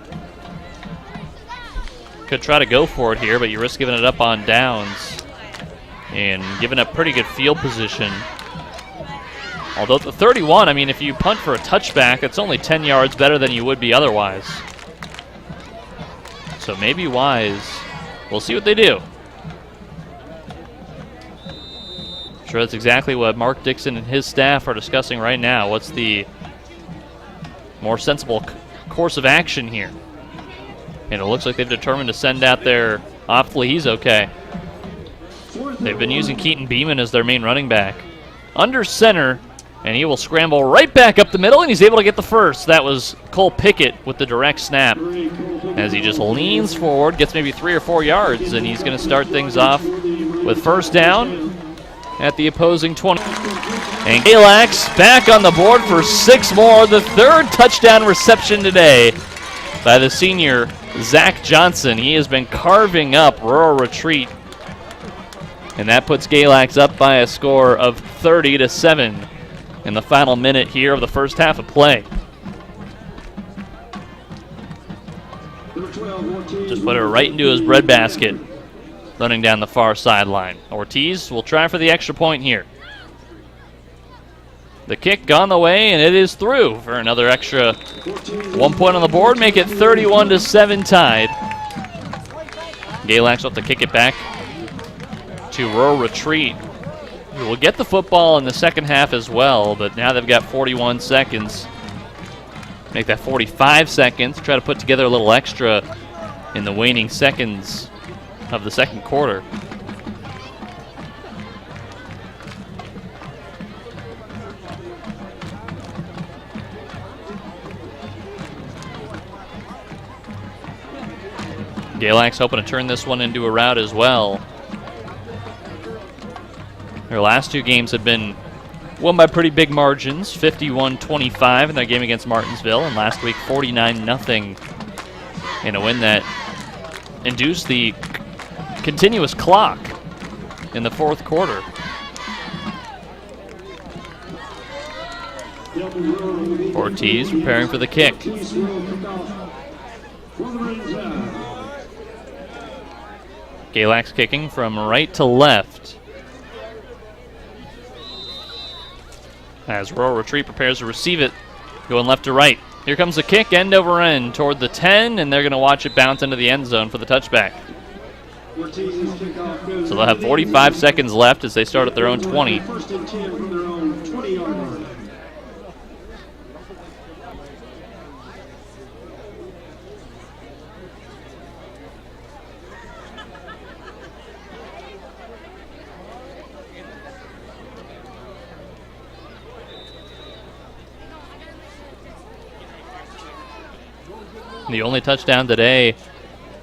Could try to go for it here, but you risk giving it up on downs and giving up pretty good field position. Although at the 31, I mean, if you punt for a touchback, it's only 10 yards better than you would be otherwise. So maybe wise. We'll see what they do. I'm sure that's exactly what Mark Dixon and his staff are discussing right now. What's the more sensible course of action here? And it looks like they've determined to send out their Hopefully he's okay. They've been using Keaton Beeman as their main running back. Under center, and he will scramble right back up the middle, and he's able to get the first. That was Cole Pickett with the direct snap. As he just leans forward, gets maybe 3 or 4 yards, and he's going to start things off with first down at the opposing 20. And Galax back on the board for 6 more. The 3rd touchdown reception today by the senior Zach Johnson. He has been carving up Rural Retreat. And that puts Galax up by a score of 30-7 in the final minute here of the first half of play. Just put it right into his breadbasket, running down the far sideline. Ortiz will try for the extra point here. The kick gone the way, and it is through for another extra 1 point on the board, make it 31-7 tied. Galax will have to kick it back to Rural Retreat, who will get the football in the second half as well, but now they've got 41 seconds. Make that 45 seconds, try to put together a little extra in the waning seconds of the second quarter. Galax hoping to turn this one into a rout as well. Their last 2 games have been won by pretty big margins, 51-25 in their game against Martinsville, and last week 49-0 in a win that induced the continuous clock in the 4th quarter. Ortiz preparing for the kick. Galax kicking from right to left. As Rural Retreat prepares to receive it, going left to right. Here comes the kick, end over end, toward the 10, and they're going to watch it bounce into the end zone for the touchback. So they'll have 45 seconds left as they start at their own 20. The only touchdown today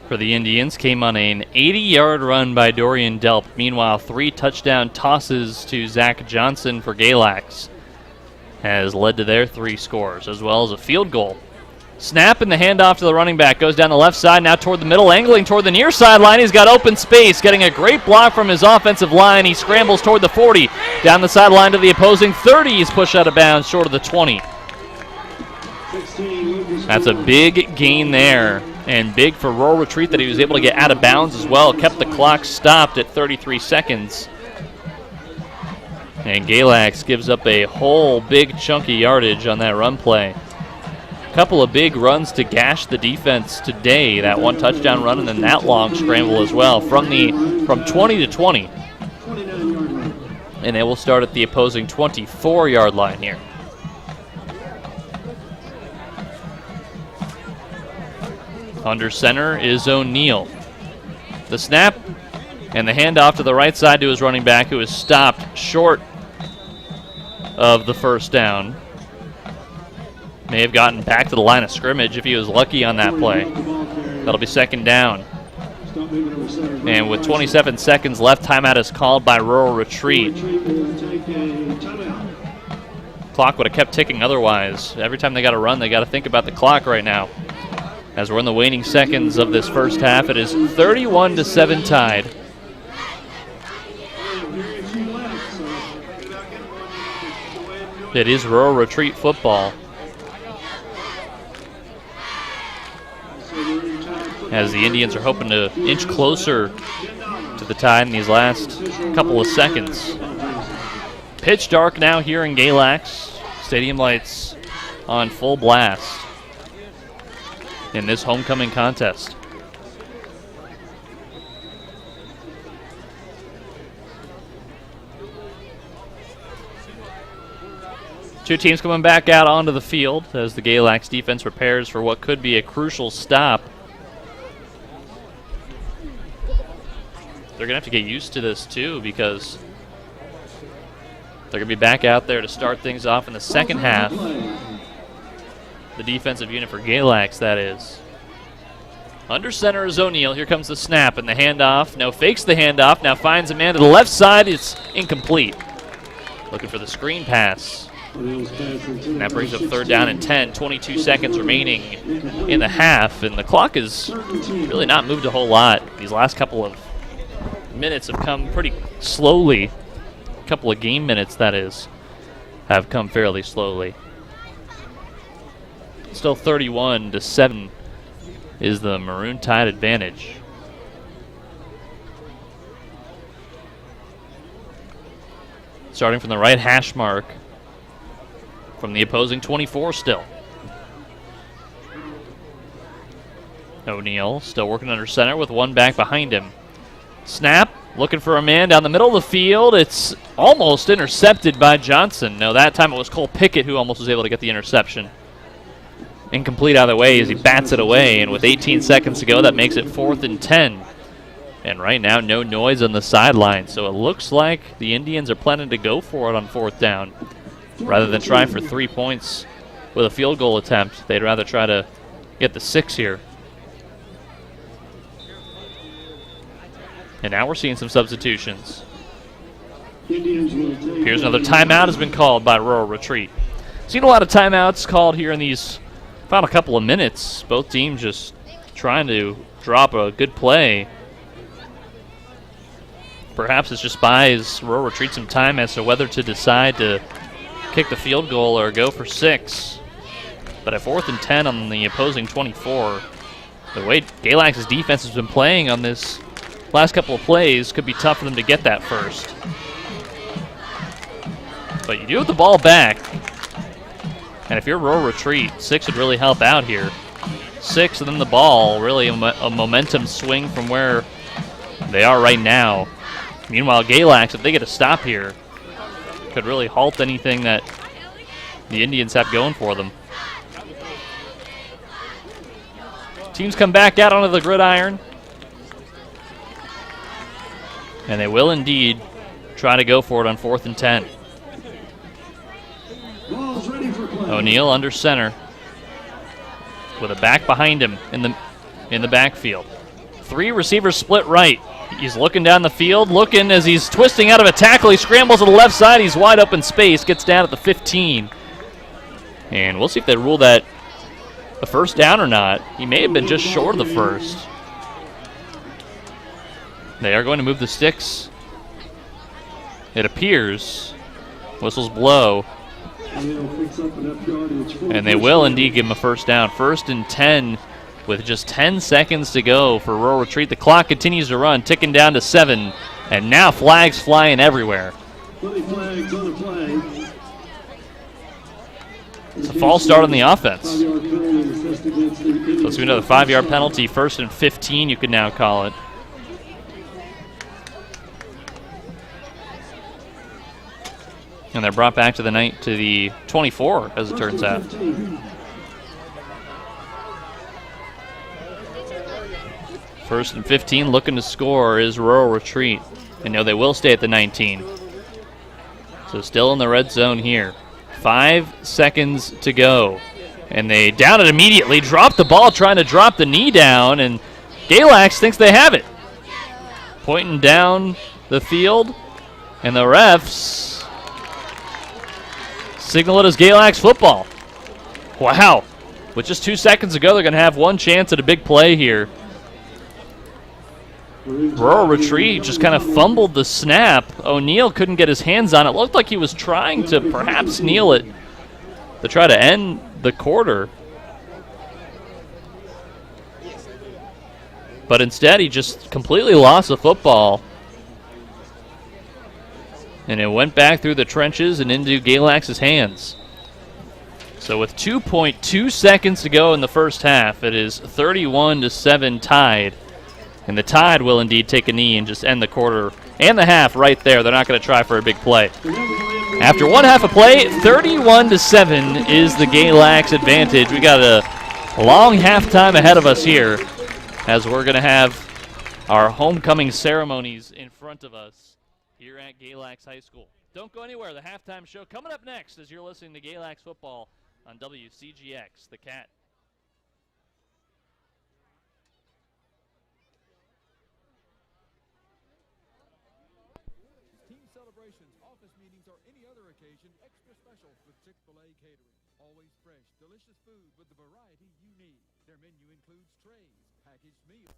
for the Indians came on an 80-yard run by Dorian Delp. Meanwhile, 3 touchdown tosses to Zach Johnson for Galax has led to their 3 scores, as well as a field goal. Snap and the handoff to the running back. Goes down the left side, now toward the middle, angling toward the near sideline. He's got open space, getting a great block from his offensive line. He scrambles toward the 40, down the sideline to the opposing 30. He's pushed out of bounds short of the 20. That's a big gain there, and big for Rural Retreat that he was able to get out of bounds as well. Kept the clock stopped at 33 seconds. And Galax gives up a whole big chunky yardage on that run play. A couple of big runs to gash the defense today. That 1 touchdown run and then that long scramble as well from 20 to 20. And they will start at the opposing 24-yard line here. Under center is O'Neal. The snap and the handoff to the right side to his running back, who is stopped short of the first down. May have gotten back to the line of scrimmage if he was lucky on that play. That'll be second down. And with 27 seconds left, timeout is called by Rural Retreat. Clock would have kept ticking otherwise. Every time they got to run, they got to think about the clock right now. As we're in the waning seconds of this first half, it is 31-7 tied. It is Rural Retreat football. As the Indians are hoping to inch closer to the tie in these last couple of seconds. Pitch dark now here in Galax. Stadium lights on full blast in this homecoming contest. Two teams coming back out onto the field as the Galax defense prepares for what could be a crucial stop they're going to have to get used to this too, because they're going to be back out there to start things off in the second half. The defensive unit for Galax, that is. Under center is O'Neal. Here comes the snap and the handoff. No, fakes the handoff. Now finds a man to the left side. It's incomplete. Looking for the screen pass. And that brings up 3rd down and 10. 22 seconds remaining in the half. And the clock has really not moved a whole lot. These last couple of minutes have come pretty slowly. A couple of game minutes, that is, have come fairly slowly. Still 31-7 is the Maroon Tide advantage. Starting from the right hash mark from the opposing 24 still. O'Neal still working under center with one back behind him. Snap, looking for a man down the middle of the field. It's almost intercepted by Johnson. No, that time it was Cole Pickett who almost was able to get the interception. Incomplete out of the way as he bats it away, and with 18 seconds to go, that makes it 4th and 10. And right now, no noise on the sideline, so it looks like the Indians are planning to go for it on 4th down. Rather than try for 3 points with a field goal attempt, they'd rather try to get the 6 here. And now we're seeing some substitutions. Here's another timeout has been called by Rural Retreat. Seen a lot of timeouts called here in these final couple of minutes. Both teams just trying to drop a good play. Perhaps it just buys Rural Retreat some time as to whether to decide to kick the field goal or go for 6. But at 4th and 10 on the opposing 24, the way Galax's defense has been playing on this last couple of plays could be tough for them to get that first. But you do have the ball back. And if you're Rural Retreat, 6 would really help out here. 6 and then the ball, really a momentum swing from where they are right now. Meanwhile, Galax, if they get a stop here, could really halt anything that the Indians have going for them. Teams come back out onto the gridiron. And they will indeed try to go for it on 4th and 10. O'Neal under center with a back behind him in the backfield. 3 receivers split right. He's looking down the field, looking as he's twisting out of a tackle. He scrambles to the left side. He's wide open space, gets down at the 15. And we'll see if they rule that a 1st down or not. He may have been just short of the 1st. They are going to move the sticks. It appears. Whistles blow. And they will indeed give him a 1st down. 1st and 10 with just 10 seconds to go for Rural Retreat. The clock continues to run, ticking down to 7. And now flags flying everywhere. It's a false start on the offense. So it's another 5-yard penalty. 1st and 15 you could now call it. And they're brought back to the 24, as it turns out. First and 15, looking to score is Rural Retreat. And no, they will stay at the 19. So still in the red zone here. 5 seconds to go. And they down it immediately, drop the ball, trying to drop the knee down, and Galax thinks they have it. Pointing down the field, and the refs signal it as Galax football. Wow. With just 2 seconds to go, they're going to have one chance at a big play here. Rural Retreat just kind of fumbled the snap. O'Neal couldn't get his hands on it. Looked like he was trying to perhaps kneel it to try to end the quarter. But instead, he just completely lost the football. And it went back through the trenches and into Galax's hands. So with 2.2 seconds to go in the first half, it is 31-7 tied. And the Tide will indeed take a knee and just end the quarter and the half right there. They're not going to try for a big play. After one half of play, 31-7 is the Galax advantage. We got a long halftime ahead of us here, as we're going to have our homecoming ceremonies in front of us here at Galax High School. Don't go anywhere. The halftime show coming up next as you're listening to Galax football on WCGX, The Cat. Team celebrations, office meetings, or any other occasion, extra special with Chick-fil-A catering. Always fresh, delicious food with the variety you need. Their menu includes trays, packaged meals.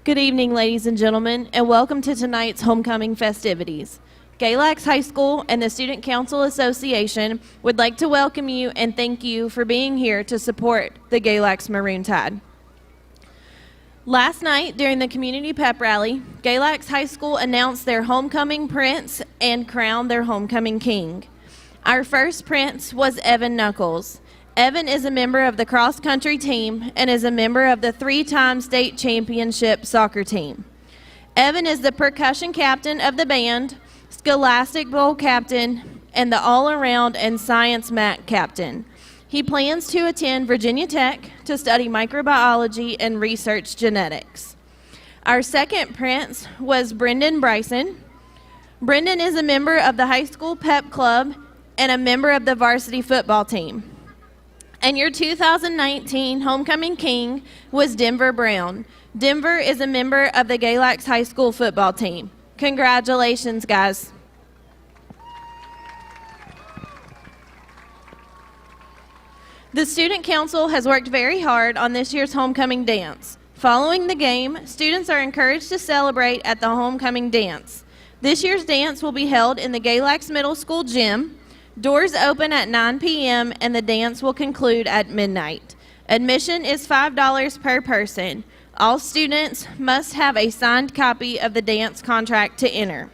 Good evening, ladies and gentlemen, and welcome to tonight's homecoming festivities. Galax High School and the Student Council Association would like to welcome you and thank you for being here to support the Galax Maroon Tide. Last night, during the community pep rally, Galax High School announced their homecoming prince and crowned their homecoming king. Our first prince was Evan Knuckles. Evan is a member of the cross-country team and is a member of the 3-time state championship soccer team. Evan is the percussion captain of the band, Scholastic Bowl captain, and the all-around and science MAC captain. He plans to attend Virginia Tech to study microbiology and research genetics. Our second prince was Brendan Bryson. Brendan is a member of the high school pep club and a member of the varsity football team. And your 2019 homecoming king was Denver Brown. Denver is a member of the Galax High School football team. Congratulations, guys. The Student Council has worked very hard on this year's homecoming dance. Following the game, students are encouraged to celebrate at the homecoming dance. This year's dance will be held in the Galax Middle School gym. Doors open at 9 p.m. and the dance will conclude at midnight. Admission is $5 per person. All students must have a signed copy of the dance contract to enter.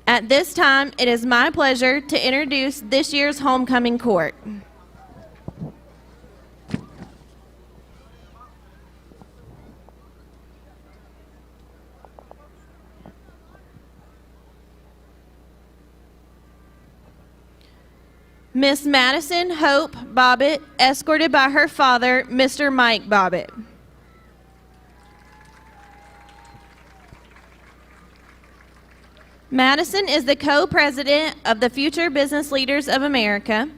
At this time, it is my pleasure to introduce this year's homecoming court. Miss Madison Hope Bobbitt, escorted by her father, Mr. Mike Bobbitt. Madison is the co-president of the Future Business Leaders of America,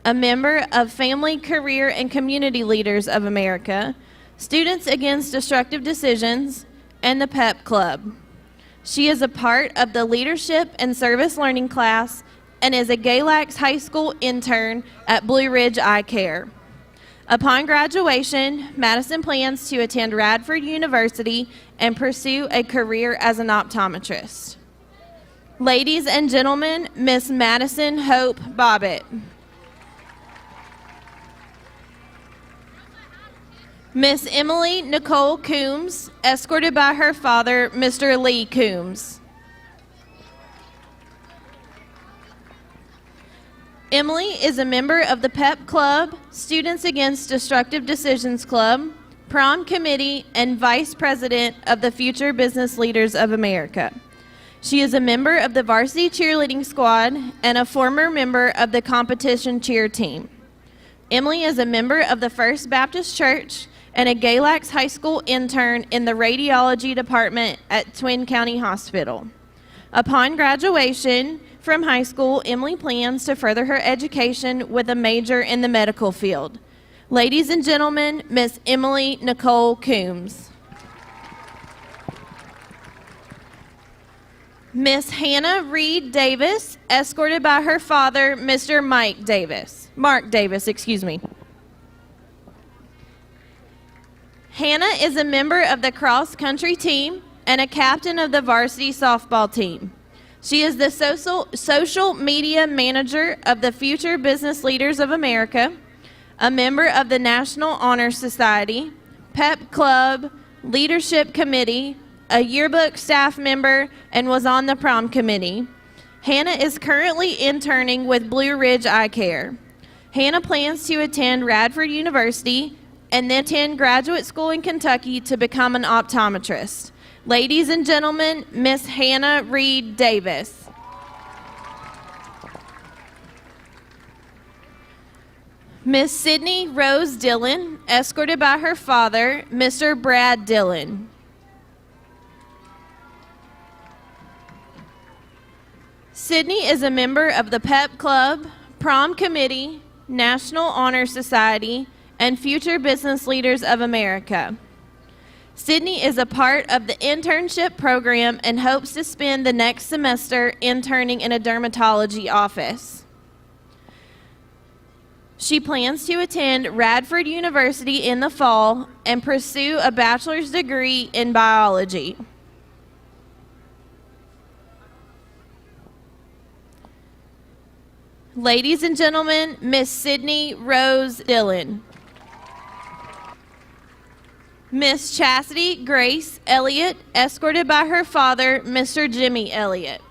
a member of Family, Career, and Community Leaders of America, Students Against Destructive Decisions, and the PEP Club. She is a part of the Leadership and Service Learning class and is a Galax High School intern at Blue Ridge Eye Care. Upon graduation, Madison plans to attend Radford University and pursue a career as an optometrist. Ladies and gentlemen, Miss Madison Hope Bobbitt. Miss Emily Nicole Coombs, escorted by her father, Mr. Lee Coombs. Emily is a member of the PEP Club, Students Against Destructive Decisions Club, Prom Committee, and Vice President of the Future Business Leaders of America. She is a member of the Varsity Cheerleading Squad and a former member of the competition cheer team. Emily is a member of the First Baptist Church and a Galax High School intern in the radiology department at Twin County Hospital. Upon graduation from high school, Emily plans to further her education with a major in the medical field. Ladies and gentlemen, Miss Emily Nicole Coombs. Miss Hannah Reed Davis, escorted by her father, Mr. Mark Davis, excuse me. Hannah is a member of the cross-country team and a captain of the varsity softball team. She is the social media manager of the Future Business Leaders of America, a member of the National Honor Society, PEP Club, Leadership Committee, a yearbook staff member, and was on the prom committee. Hannah is currently interning with Blue Ridge Eye Care. Hannah plans to attend Radford University and then attend graduate school in Kentucky to become an optometrist. Ladies and gentlemen, Miss Hannah Reed Davis. Miss Sydney Rose Dillon, escorted by her father, Mr. Brad Dillon. Sydney is a member of the PEP Club, Prom Committee, National Honor Society, and Future Business Leaders of America. Sydney is a part of the internship program and hopes to spend the next semester interning in a dermatology office. She plans to attend Radford University in the fall and pursue a bachelor's degree in biology. Ladies and gentlemen, Miss Sydney Rose Dillon. Miss Chastity Grace Elliott, escorted by her father, Mr. Jimmy Elliott.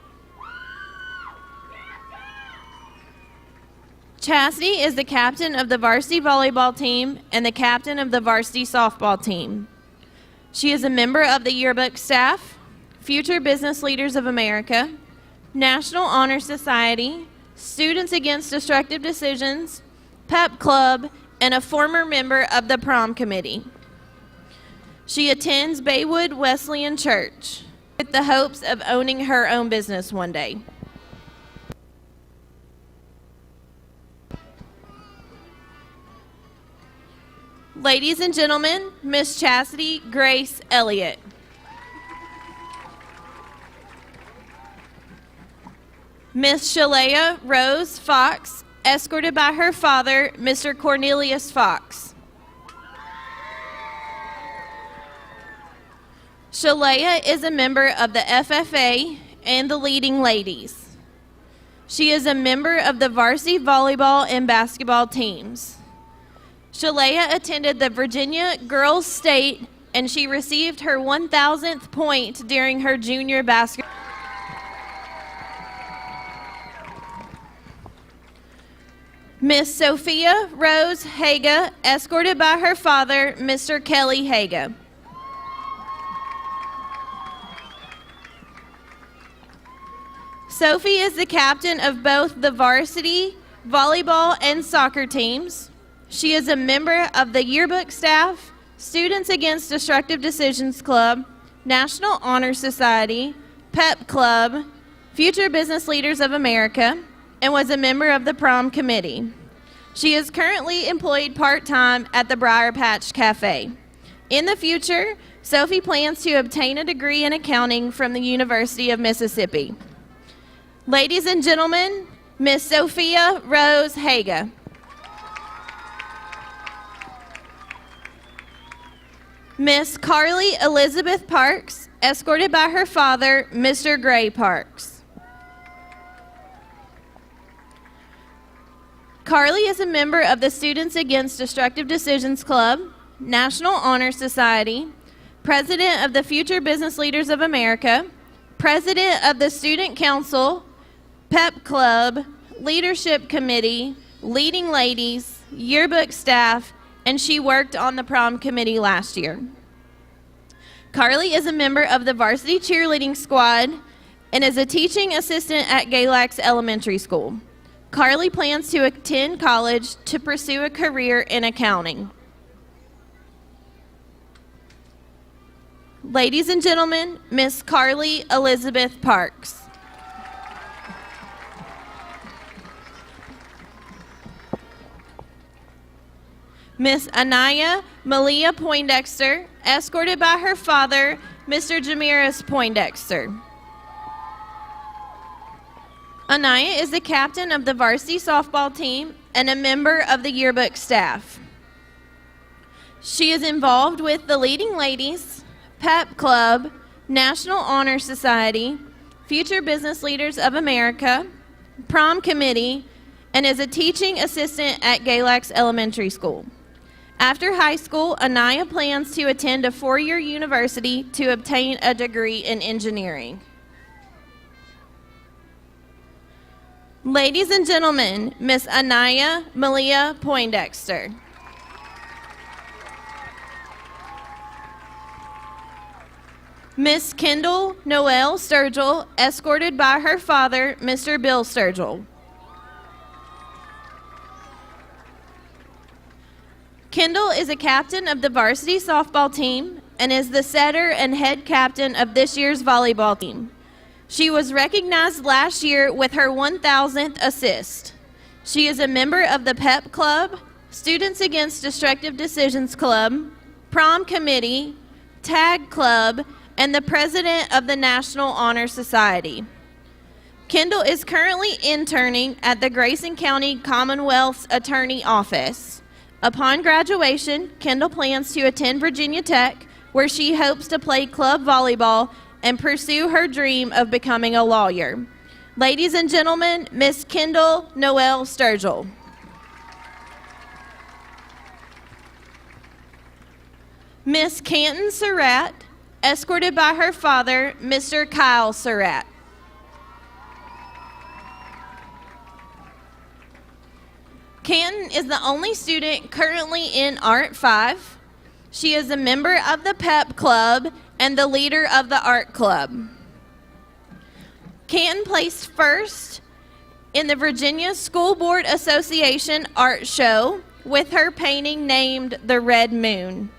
Chastity is the captain of the varsity volleyball team and the captain of the varsity softball team. She is a member of the yearbook staff, Future Business Leaders of America, National Honor Society, Students Against Destructive Decisions, PEP Club, and a former member of the prom committee. She attends Baywood Wesleyan Church with the hopes of owning her own business one day. Ladies and gentlemen, Miss Chastity Grace Elliott. Miss Shalea Rose Fox, escorted by her father, Mr. Cornelius Fox. Shalea is a member of the FFA and the Leading Ladies. She is a member of the varsity volleyball and basketball teams. Shalea attended the Virginia Girls State, and she received her 1,000th point during her junior basketball. Miss Sophia Rose Haga, escorted by her father, Mr. Kelly Haga. Sophie is the captain of both the varsity volleyball and soccer teams. She is a member of the yearbook staff, Students Against Destructive Decisions Club, National Honor Society, PEP Club, Future Business Leaders of America, and was a member of the prom committee. She is currently employed part-time at the Briar Patch Cafe. In the future, Sophie plans to obtain a degree in accounting from the University of Mississippi. Ladies and gentlemen, Miss Sophia Rose Haga. Miss Carly Elizabeth Parks, escorted by her father, Mr. Gray Parks. Carly is a member of the Students Against Destructive Decisions Club, National Honor Society, President of the Future Business Leaders of America, President of the Student Council, PEP Club, leadership committee, leading ladies, yearbook staff, and she worked on the prom committee last year. Carly is a member of the varsity cheerleading squad and is a teaching assistant at Galax Elementary School. Carly plans to attend college to pursue a career in accounting. Ladies and gentlemen, Miss Carly Elizabeth Parks. Miss Anaya Malia Poindexter, escorted by her father, Mr. Jamiris Poindexter. Anaya is the captain of the varsity softball team and a member of the yearbook staff. She is involved with the Leading Ladies, PEP Club, National Honor Society, Future Business Leaders of America, Prom Committee, and is a teaching assistant at Galax Elementary School. After high school, Anaya plans to attend a four-year university to obtain a degree in engineering. Ladies and gentlemen, Miss Anaya Malia Poindexter. Miss Kendall Noel Sturgill, escorted by her father, Mr. Bill Sturgill. Kendall is a captain of the varsity softball team and is the setter and head captain of this year's volleyball team. She was recognized last year with her 1,000th assist. She is a member of the PEP Club, Students Against Destructive Decisions Club, Prom Committee, Tag Club, and the president of the National Honor Society. Kendall is currently interning at the Grayson County Commonwealth's Attorney Office. Upon graduation, Kendall plans to attend Virginia Tech, where she hopes to play club volleyball and pursue her dream of becoming a lawyer. Ladies and gentlemen, Miss Kendall Noel Sturgill. Miss Canton Surratt, escorted by her father, Mr. Kyle Surratt. Canton is the only student currently in Art 5. She is a member of the PEP Club and the leader of the Art Club. Canton placed first in the Virginia School Board Association Art Show with her painting named The Red Moon.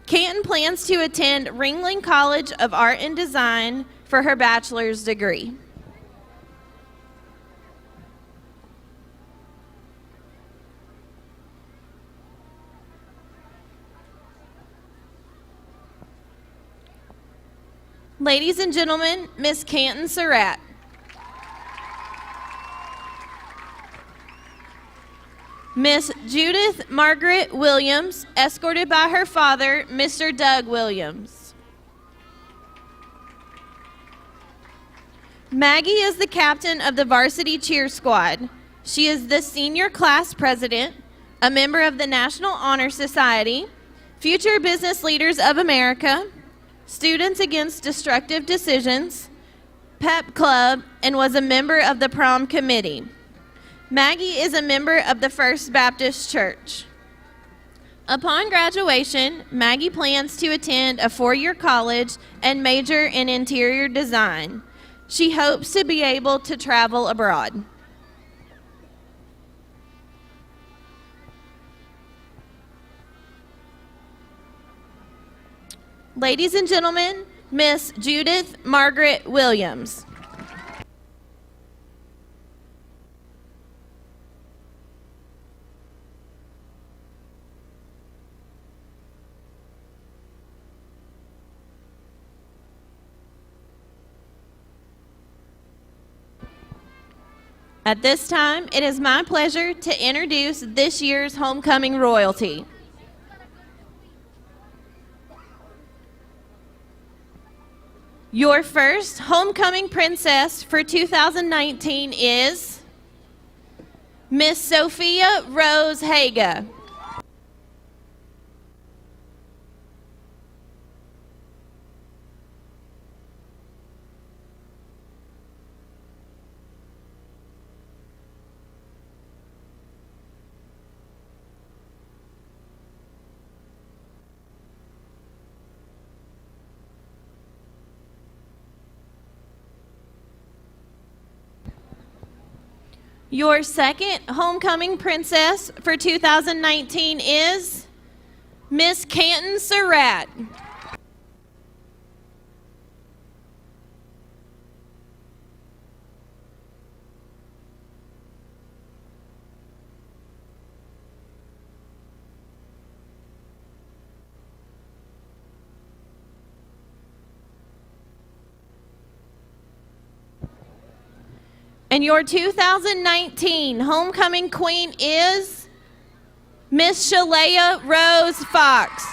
Canton plans to attend Ringling College of Art and Design for her bachelor's degree. Ladies and gentlemen, Miss Canton Surratt. Miss Judith Margaret Williams, escorted by her father, Mr. Doug Williams. Maggie is the captain of the varsity cheer squad. She is the senior class president, a member of the National Honor Society, Future Business Leaders of America, Students Against Destructive Decisions, PEP Club, and was a member of the Prom Committee. Maggie is a member of the First Baptist Church. Upon graduation, Maggie plans to attend a four-year college and major in interior design. She hopes to be able to travel abroad. Ladies and gentlemen, Miss Judith Margaret Williams. At this time, it is my pleasure to introduce this year's homecoming royalty. Your first homecoming princess for 2019 is Miss Sophia Rose Haga. Your second homecoming princess for 2019 is Miss Canton Surratt. And your 2019 homecoming queen is Miss Shalea Rose Fox.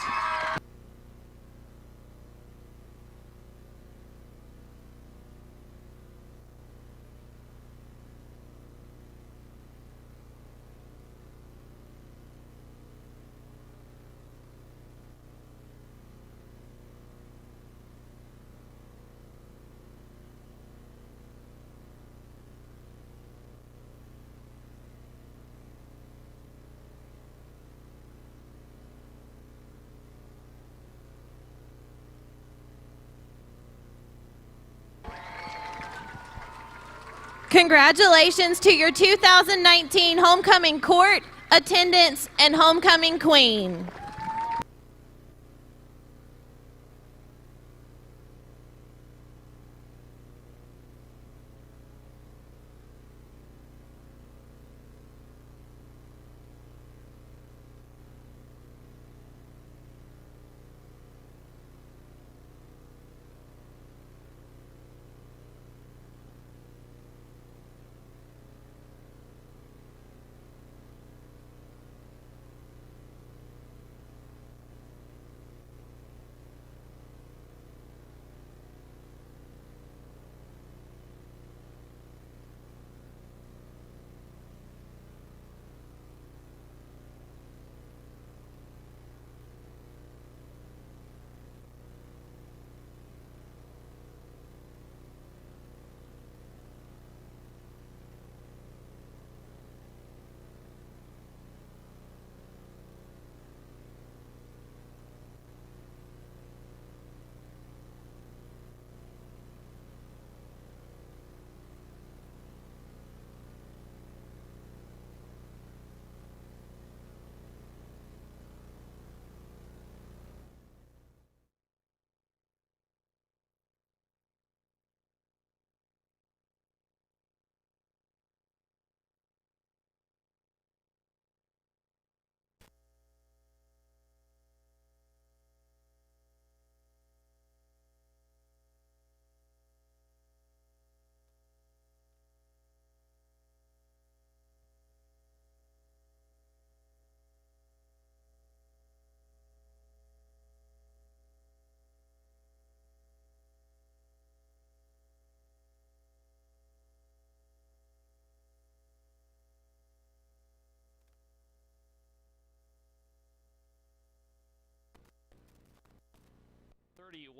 Congratulations to your 2019 homecoming court, attendance, and homecoming queen.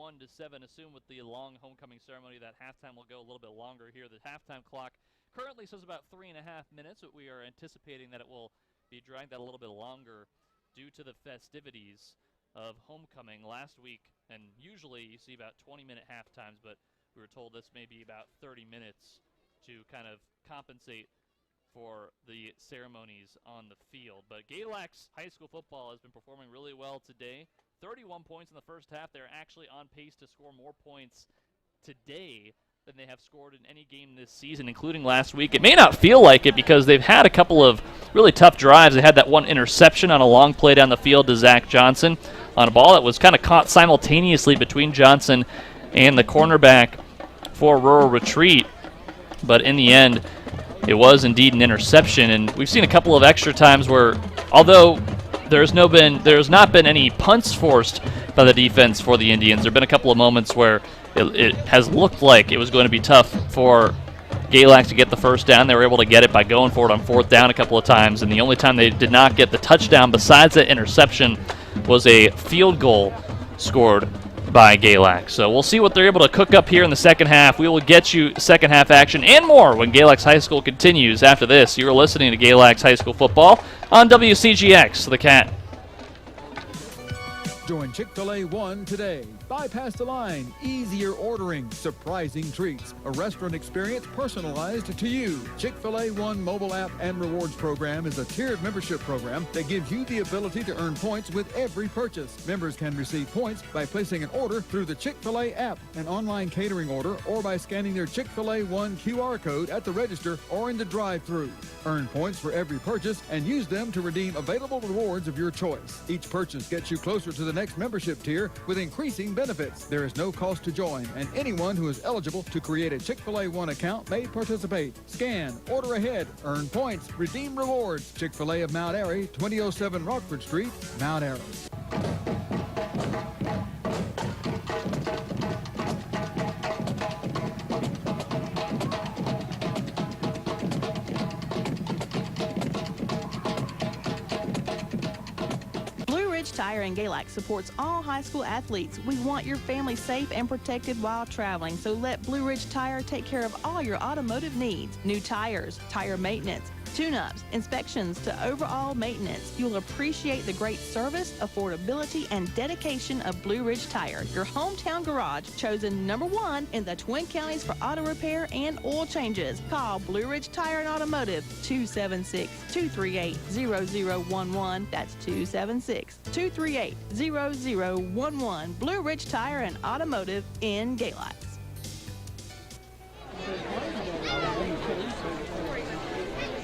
To 7. Assume with the long homecoming ceremony that halftime will go a little bit longer here. The halftime clock currently says about 3.5 minutes, but we are anticipating that it will be dragged out a little bit longer due to the festivities of homecoming last week. And usually you see about 20-minute halftimes, but we were told this may be about 30 minutes to kind of compensate for the ceremonies on the field. But Galax High School football has been performing really well today. 31 points in the first half. They're actually on pace to score more points today than they have scored in any game this season, including last week. It may not feel like it because they've had a couple of really tough drives. They had that one interception on a long play down the field to Zach Johnson on a ball that was kind of caught simultaneously between Johnson and the cornerback for Rural Retreat. But in the end, it was indeed an interception. And we've seen a couple of extra times where, although there's not been any punts forced by the defense for the Indians, there have been a couple of moments where it has looked like it was going to be tough for Galax to get the first down. They were able to get it by going for it on fourth down a couple of times, and the only time they did not get the touchdown besides that interception was a field goal scored by Galax. So we'll see what they're able to cook up here in the second half. We will get you second half action and more when Galax High School continues after this. You're listening to Galax High School football on WCGX, The Cat. Join Chick-fil-A One today. Bypass the line, easier ordering, surprising treats, a restaurant experience personalized to you. Chick-fil-A One mobile app and rewards program is a tiered membership program that gives you the ability to earn points with every purchase. Members can receive points by placing an order through the Chick-fil-A app, an online catering order, or by scanning their Chick-fil-A One QR code at the register or in the drive-thru. Earn points for every purchase and use them to redeem available rewards of your choice. Each purchase gets you closer to the next membership tier with increasing benefits. There is no cost to join, and anyone who is eligible to create a Chick-fil-A One account may participate. Scan, order ahead, earn points, redeem rewards. Chick-fil-A of Mount Airy, 2007 Rockford Street, Mount Airy. Tire and Galax supports all high school athletes. We want your family safe and protected while traveling, so let Blue Ridge Tire take care of all your automotive needs. New tires, tire maintenance, tune-ups, inspections to overall maintenance. You'll appreciate the great service, affordability, and dedication of Blue Ridge Tire, your hometown garage, chosen #1 in the Twin Counties for auto repair and oil changes. Call Blue Ridge Tire and Automotive, 276-238-0011. That's 276-238-0011. Blue Ridge Tire and Automotive in Galax.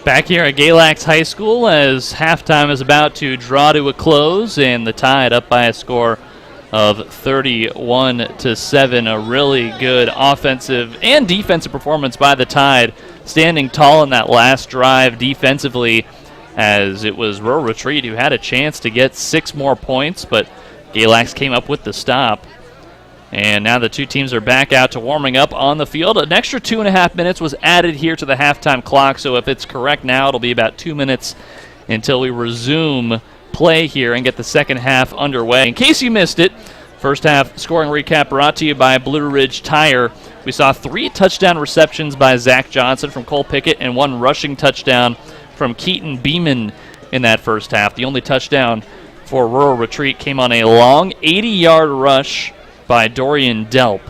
Back here at Galax High School as halftime is about to draw to a close and the Tide up by a score of 31-7. A really good offensive and defensive performance by the Tide, standing tall in that last drive defensively, as it was Rural Retreat who had a chance to get 6 more points, but Galax came up with the stop. And now the two teams are back out to warming up on the field. An extra 2.5 minutes was added here to the halftime clock, so if it's correct now, it'll be about 2 minutes until we resume play here and get the second half underway. In case you missed it, first half scoring recap brought to you by Blue Ridge Tire. We saw 3 touchdown receptions by Zach Johnson from Cole Pickett and 1 rushing touchdown from Keaton Beeman in that first half. The only touchdown for Rural Retreat came on a long 80-yard rush by Dorian Delp.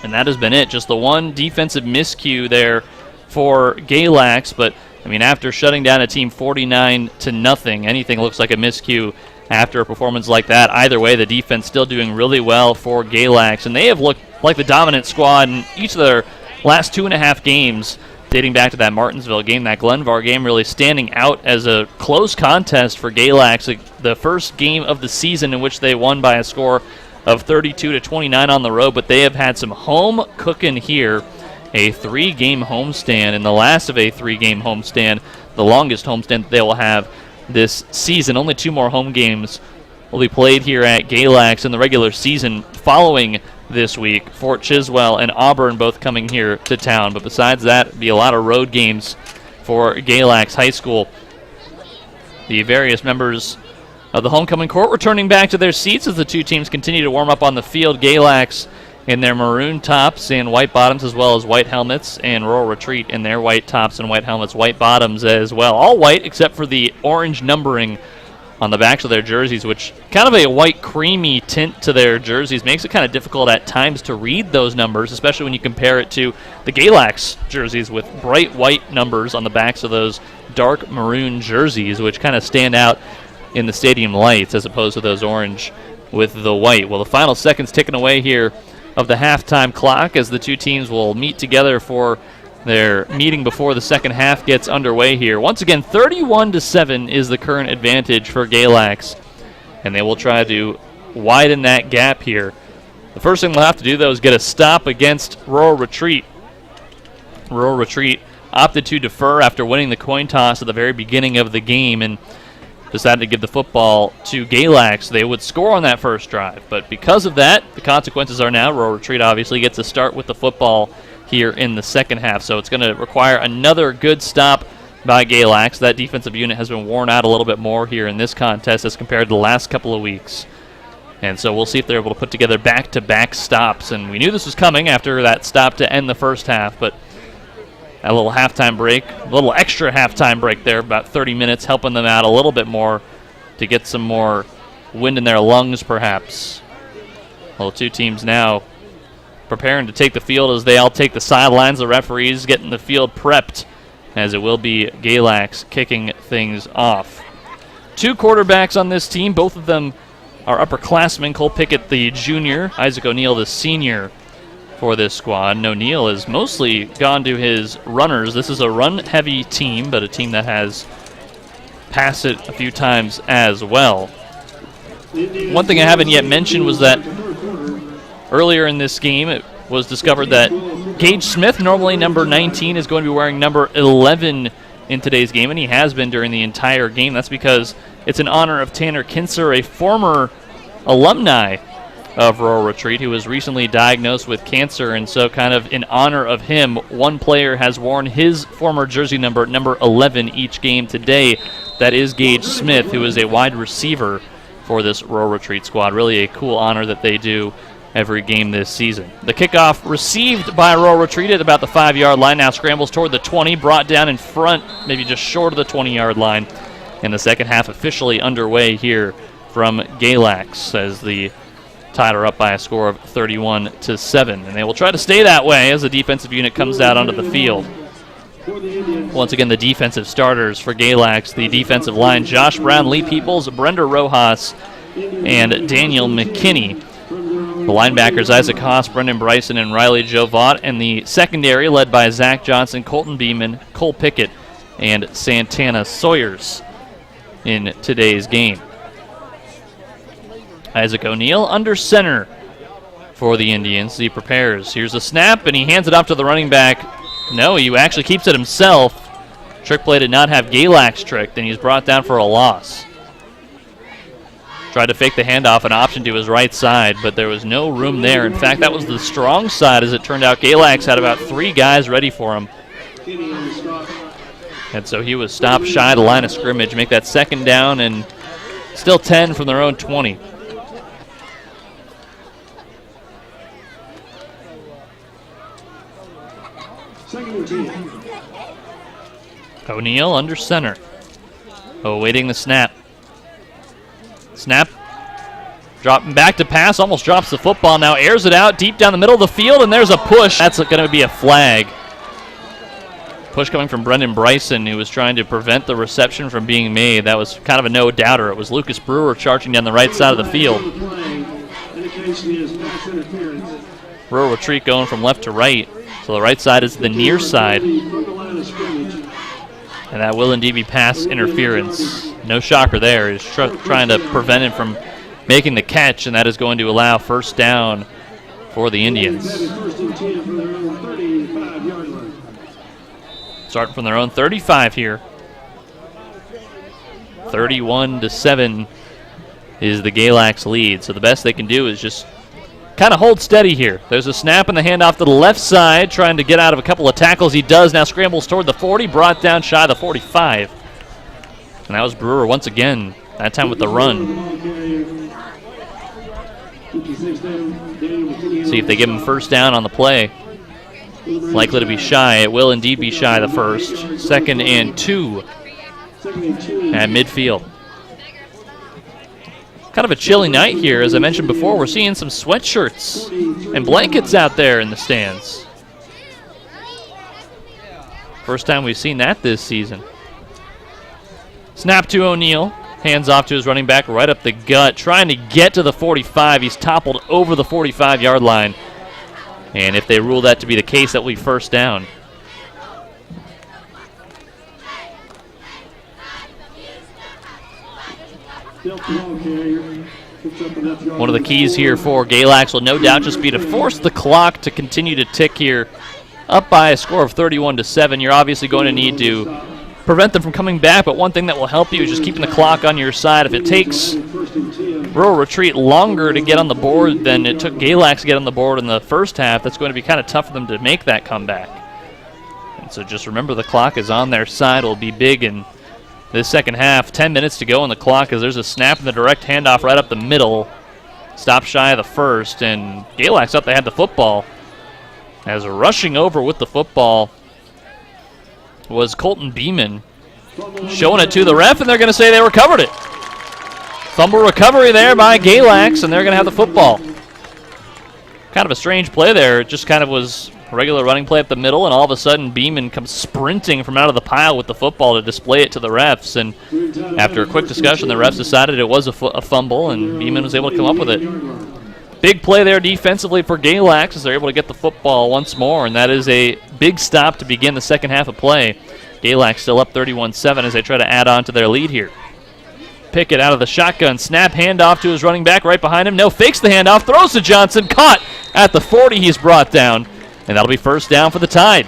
And that has been it. Just the one defensive miscue there for Galax. But, I mean, after shutting down a team 49-0, anything looks like a miscue after a performance like that. Either way, the defense still doing really well for Galax. And they have looked like the dominant squad in each of their last 2.5 games, dating back to that Martinsville game, that Glenvar game, really standing out as a close contest for Galax. The first game of the season in which they won by a score of 32-29 on the road, but they have had some home cooking here. A 3-game homestand, and the last of a 3-game homestand, the longest homestand that they will have this season. Only 2 more home games will be played here at Galax in the regular season following this week. Fort Chiswell and Auburn both coming here to town, but besides that, it'll be a lot of road games for Galax High School. The various members of the homecoming court returning back to their seats as the two teams continue to warm up on the field. Galax in their maroon tops and white bottoms, as well as white helmets, and Rural Retreat in their white tops and white helmets, white bottoms as well. All white except for the orange numbering on the backs of their jerseys, which kind of a white creamy tint to their jerseys makes it kind of difficult at times to read those numbers, especially when you compare it to the Galax jerseys with bright white numbers on the backs of those dark maroon jerseys, which kind of stand out in the stadium lights as opposed to those orange with the white. Well, the final seconds ticking away here of the halftime clock as the two teams will meet together for their meeting before the second half gets underway here. Once again, 31-7 is the current advantage for Galax, and they will try to widen that gap here. The first thing they'll have to do, though, is get a stop against Rural Retreat. Rural Retreat opted to defer after winning the coin toss at the very beginning of the game and decided to give the football to Galax. They would score on that first drive, but because of that, the consequences are now Rural Retreat obviously gets to start with the football here in the second half, so it's going to require another good stop by Galax. That defensive unit has been worn out a little bit more here in this contest as compared to the last couple of weeks, and so we'll see if they're able to put together back-to-back stops, and we knew this was coming after that stop to end the first half, but a little halftime break, a little extra halftime break there, about 30 minutes, helping them out a little bit more to get some more wind in their lungs, perhaps. Well, two teams now preparing to take the field as they all take the sidelines. The referees getting the field prepped, as it will be Galax kicking things off. Two quarterbacks on this team. Both of them are upperclassmen. Cole Pickett, the junior. Isaac O'Neill, the senior for this squad. And O'Neill has mostly gone to his runners. This is a run-heavy team, but a team that has passed it a few times as well. One thing I haven't yet mentioned was that earlier in this game, it was discovered that Gage Smith, normally number 19, is going to be wearing number 11 in today's game, and he has been during the entire game. That's because it's in honor of Tanner Kinser, a former alumni of Rural Retreat, who was recently diagnosed with cancer, and so kind of in honor of him, one player has worn his former jersey number 11, each game today. That is Gage Smith, who is a wide receiver for this Rural Retreat squad. Really a cool honor that they do every game this season. The kickoff received by Rural Retreat at about the 5-yard line. Now scrambles toward the 20, brought down in front, maybe just short of the 20-yard line. And the second half officially underway here from Galax as the Tide are up by a score of 31-7. And they will try to stay that way as the defensive unit comes out onto the field. Once again, the defensive starters for Galax, the defensive line, Josh Brown, Lee Peoples, Brenda Rojas, and Daniel McKinney. The linebackers, Isaac Haas, Brendan Bryson, and Riley Jovot, and the secondary led by Zach Johnson, Colton Beeman, Cole Pickett, and Santana Sawyers in today's game. Isaac O'Neill under center for the Indians. He prepares. Here's a snap, and he hands it off to the running back. No, he actually keeps it himself. Trick play did not have Galax tricked, and he's brought down for a loss. Tried to fake the handoff, an option to his right side, but there was no room there. In fact, that was the strong side, as it turned out. Galax had about 3 guys ready for him. And so he was stopped shy of the line of scrimmage. Make that second down, and still 10 from their own 20. O'Neill under center. Awaiting the snap. Snap. Dropping back to pass. Almost drops the football. Now airs it out deep down the middle of the field, and there's a push. That's going to be a flag. Push coming from Brendan Bryson, who was trying to prevent the reception from being made. That was kind of a no-doubter. It was Lucas Brewer charging down the right side of the field. Rural Retreat going from left to right. So the right side is the near side. And that will indeed be pass interference. No shocker there. He's trying to prevent him from making the catch, and that is going to allow first down for the Indians. Starting from their own 35 here. 31-7 is the Galax lead. So the best they can do is just kind of hold steady here. There's a snap and the handoff to the left side, trying to get out of a couple of tackles. He does. Now scrambles toward the 40, brought down shy of the 45. And that was Brewer once again, that time with the run. See if they give him first down on the play. Likely to be shy. It will indeed be shy the first. 2nd and 2 at midfield. Kind of a chilly night here. As I mentioned before, we're seeing some sweatshirts and blankets out there in the stands. First time we've seen that this season. Snap to O'Neill. Hands off to his running back right up the gut. Trying to get to the 45. He's toppled over the 45-yard line. And if they rule that to be the case, that will be first down. One of the keys here for Galax will no doubt just be to force the clock to continue to tick here. Up by a score of 31-7. You're obviously going to need to prevent them from coming back, but one thing that will help you is just keeping the clock on your side. If it takes Rural Retreat longer to get on the board than it took Galax to get on the board in the first half, that's going to be kind of tough for them to make that comeback. And so just remember the clock is on their side. It will be big in this second half. 10 minutes to go on the clock as there's a snap and the direct handoff right up the middle. Stop shy of the first, and Galax thought they had the football. As rushing over with the football was Colton Beeman, showing it to the ref, and they're going to say they recovered it. Fumble recovery there by Galax, and they're going to have the football. Kind of a strange play there. It just kind of was a regular running play up the middle, and all of a sudden Beeman comes sprinting from out of the pile with the football to display it to the refs. And after a quick discussion, the refs decided it was a fumble, and Beeman was able to come up with it. Big play there defensively for Galax as they're able to get the football once more, and that is a big stop to begin the second half of play. Galax still up 31-7 as they try to add on to their lead here. Pickett out of the shotgun, snap, handoff to his running back right behind him. No, fakes the handoff, throws to Johnson, caught at the 40. He's brought down, and that'll be first down for the Tide.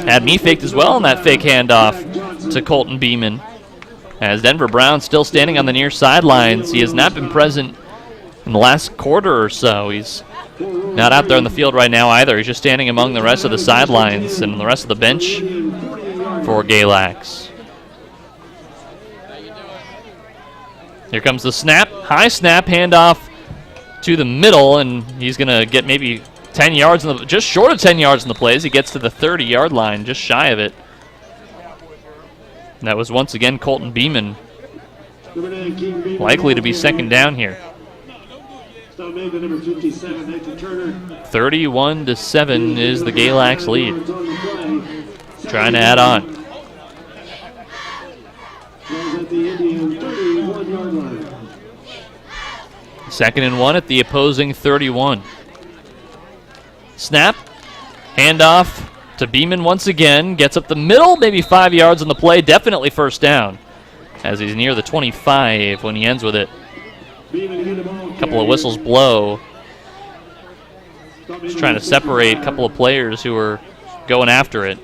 Had me faked as well on that fake handoff to Colton Beeman. As Denver Brown still standing on the near sidelines. He has not been present in the last quarter or so. He's not out there on the field right now either. He's just standing among the rest of the sidelines and the rest of the bench for Galax. Here comes the snap. High snap, handoff to the middle, and he's going to get maybe 10 yards, just short of 10 yards in the play as he gets to the 30-yard line, just shy of it. And that was once again Colton Beeman, likely to be second down here. 31-7 is the Galax lead. Trying to add on. Second and 1 at the opposing 31. Snap, handoff to Beeman once again. Gets up the middle, maybe 5 yards on the play. Definitely first down as he's near the 25 when he ends with it. A couple of whistles blow. Just trying to separate a couple of players who are going after it.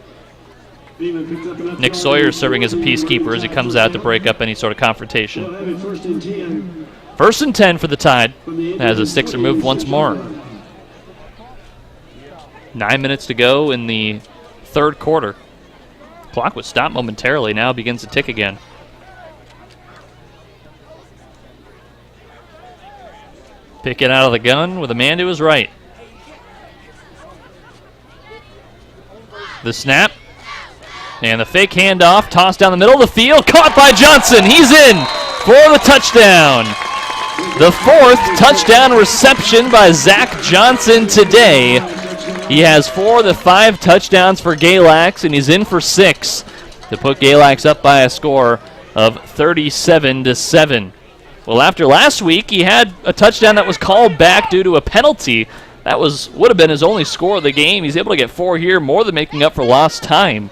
Nick Sawyer serving as a peacekeeper as he comes out to break up any sort of confrontation. First and 10 for the Tide as the sticks are moved once more. 9 minutes to go in the third quarter. Clock was stopped momentarily, now begins to tick again. Pickett out of the gun with a man to his right. The snap. And the fake handoff, tossed down the middle of the field, caught by Johnson. He's in for the touchdown. The fourth touchdown reception by Zach Johnson today. He has 4 of the 5 touchdowns for Galax, and he's in for 6 to put Galax up by a score of 37-7. Well, after last week, he had a touchdown that was called back due to a penalty. That would have been his only score of the game. He's able to get 4 here, more than making up for lost time.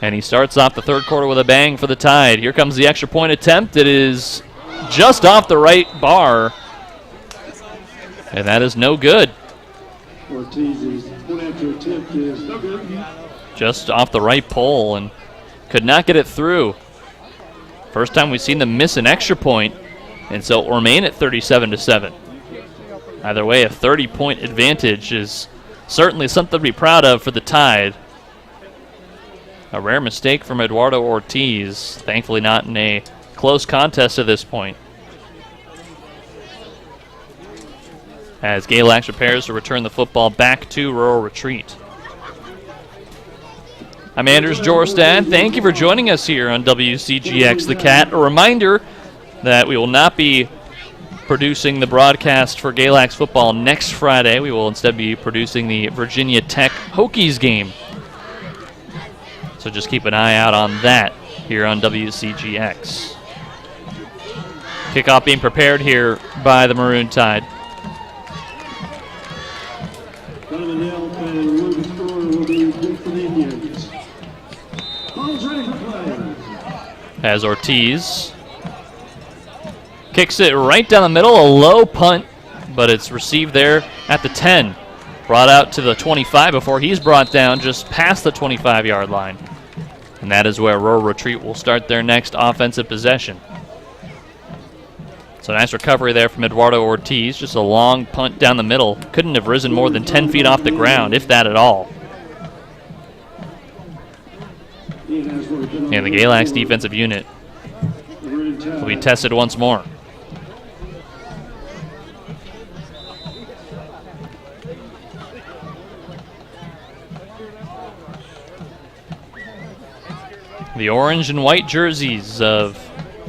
And he starts off the third quarter with a bang for the Tide. Here comes the extra point attempt. It is just off the right bar. And that is no good. Just off the right pole and could not get it through. First time we've seen them miss an extra point, and so it will remain at 37-7. Either way, a 30-point advantage is certainly something to be proud of for the Tide. A rare mistake from Eduardo Ortiz, thankfully not in a close contest at this point. As Galax prepares to return the football back to rural retreat. I'm Anders Jorstad. Thank you for joining us here on WCGX The Cat. A reminder that we will not be producing the broadcast for Galax football next Friday. We will instead be producing the Virginia Tech Hokies game. So just keep an eye out on that here on WCGX. Kickoff being prepared here by the Maroon Tide. As Ortiz kicks it right down the middle, a low punt, but it's received there at the 10. Brought out to the 25 before he's brought down just past the 25-yard line. And that is where rural retreat will start their next offensive possession. So nice recovery there from Eduardo Ortiz. Just a long punt down the middle. Couldn't have risen more than 10 feet off the ground, if that at all. And the Galax defensive unit will be tested once more. The orange and white jerseys of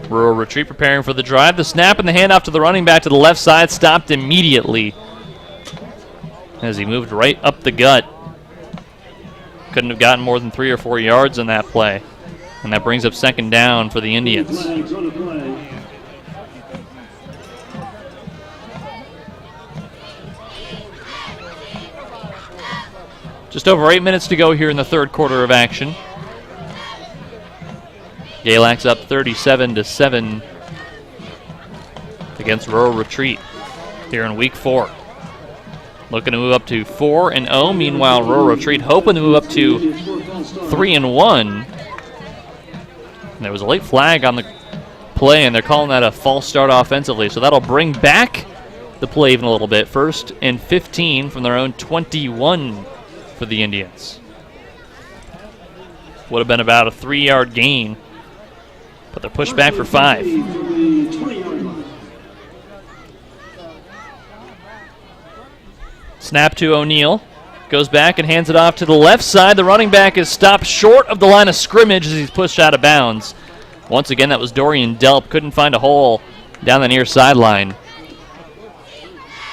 Rural Retreat preparing for the drive. The snap and the handoff to the running back to the left side stopped immediately as he moved right up the gut. Couldn't have gotten more than 3 or 4 yards in that play. And that brings up second down for the Indians. Just over 8 minutes to go here in the third quarter of action. Galax up 37-7 against Rural Retreat here in week 4. Looking to move up to 4-0. Meanwhile, Rural Retreat hoping to move up to 3-1. And there was a late flag on the play, and they're calling that a false start offensively. So that'll bring back the play even a little bit. 1st and 15 from their own 21 for the Indians. Would have been about a 3-yard gain, but they're pushed back for 5. Snap to O'Neal. Goes back and hands it off to the left side. The running back is stopped short of the line of scrimmage as he's pushed out of bounds. Once again, that was Dorian Delp. Couldn't find a hole down the near sideline.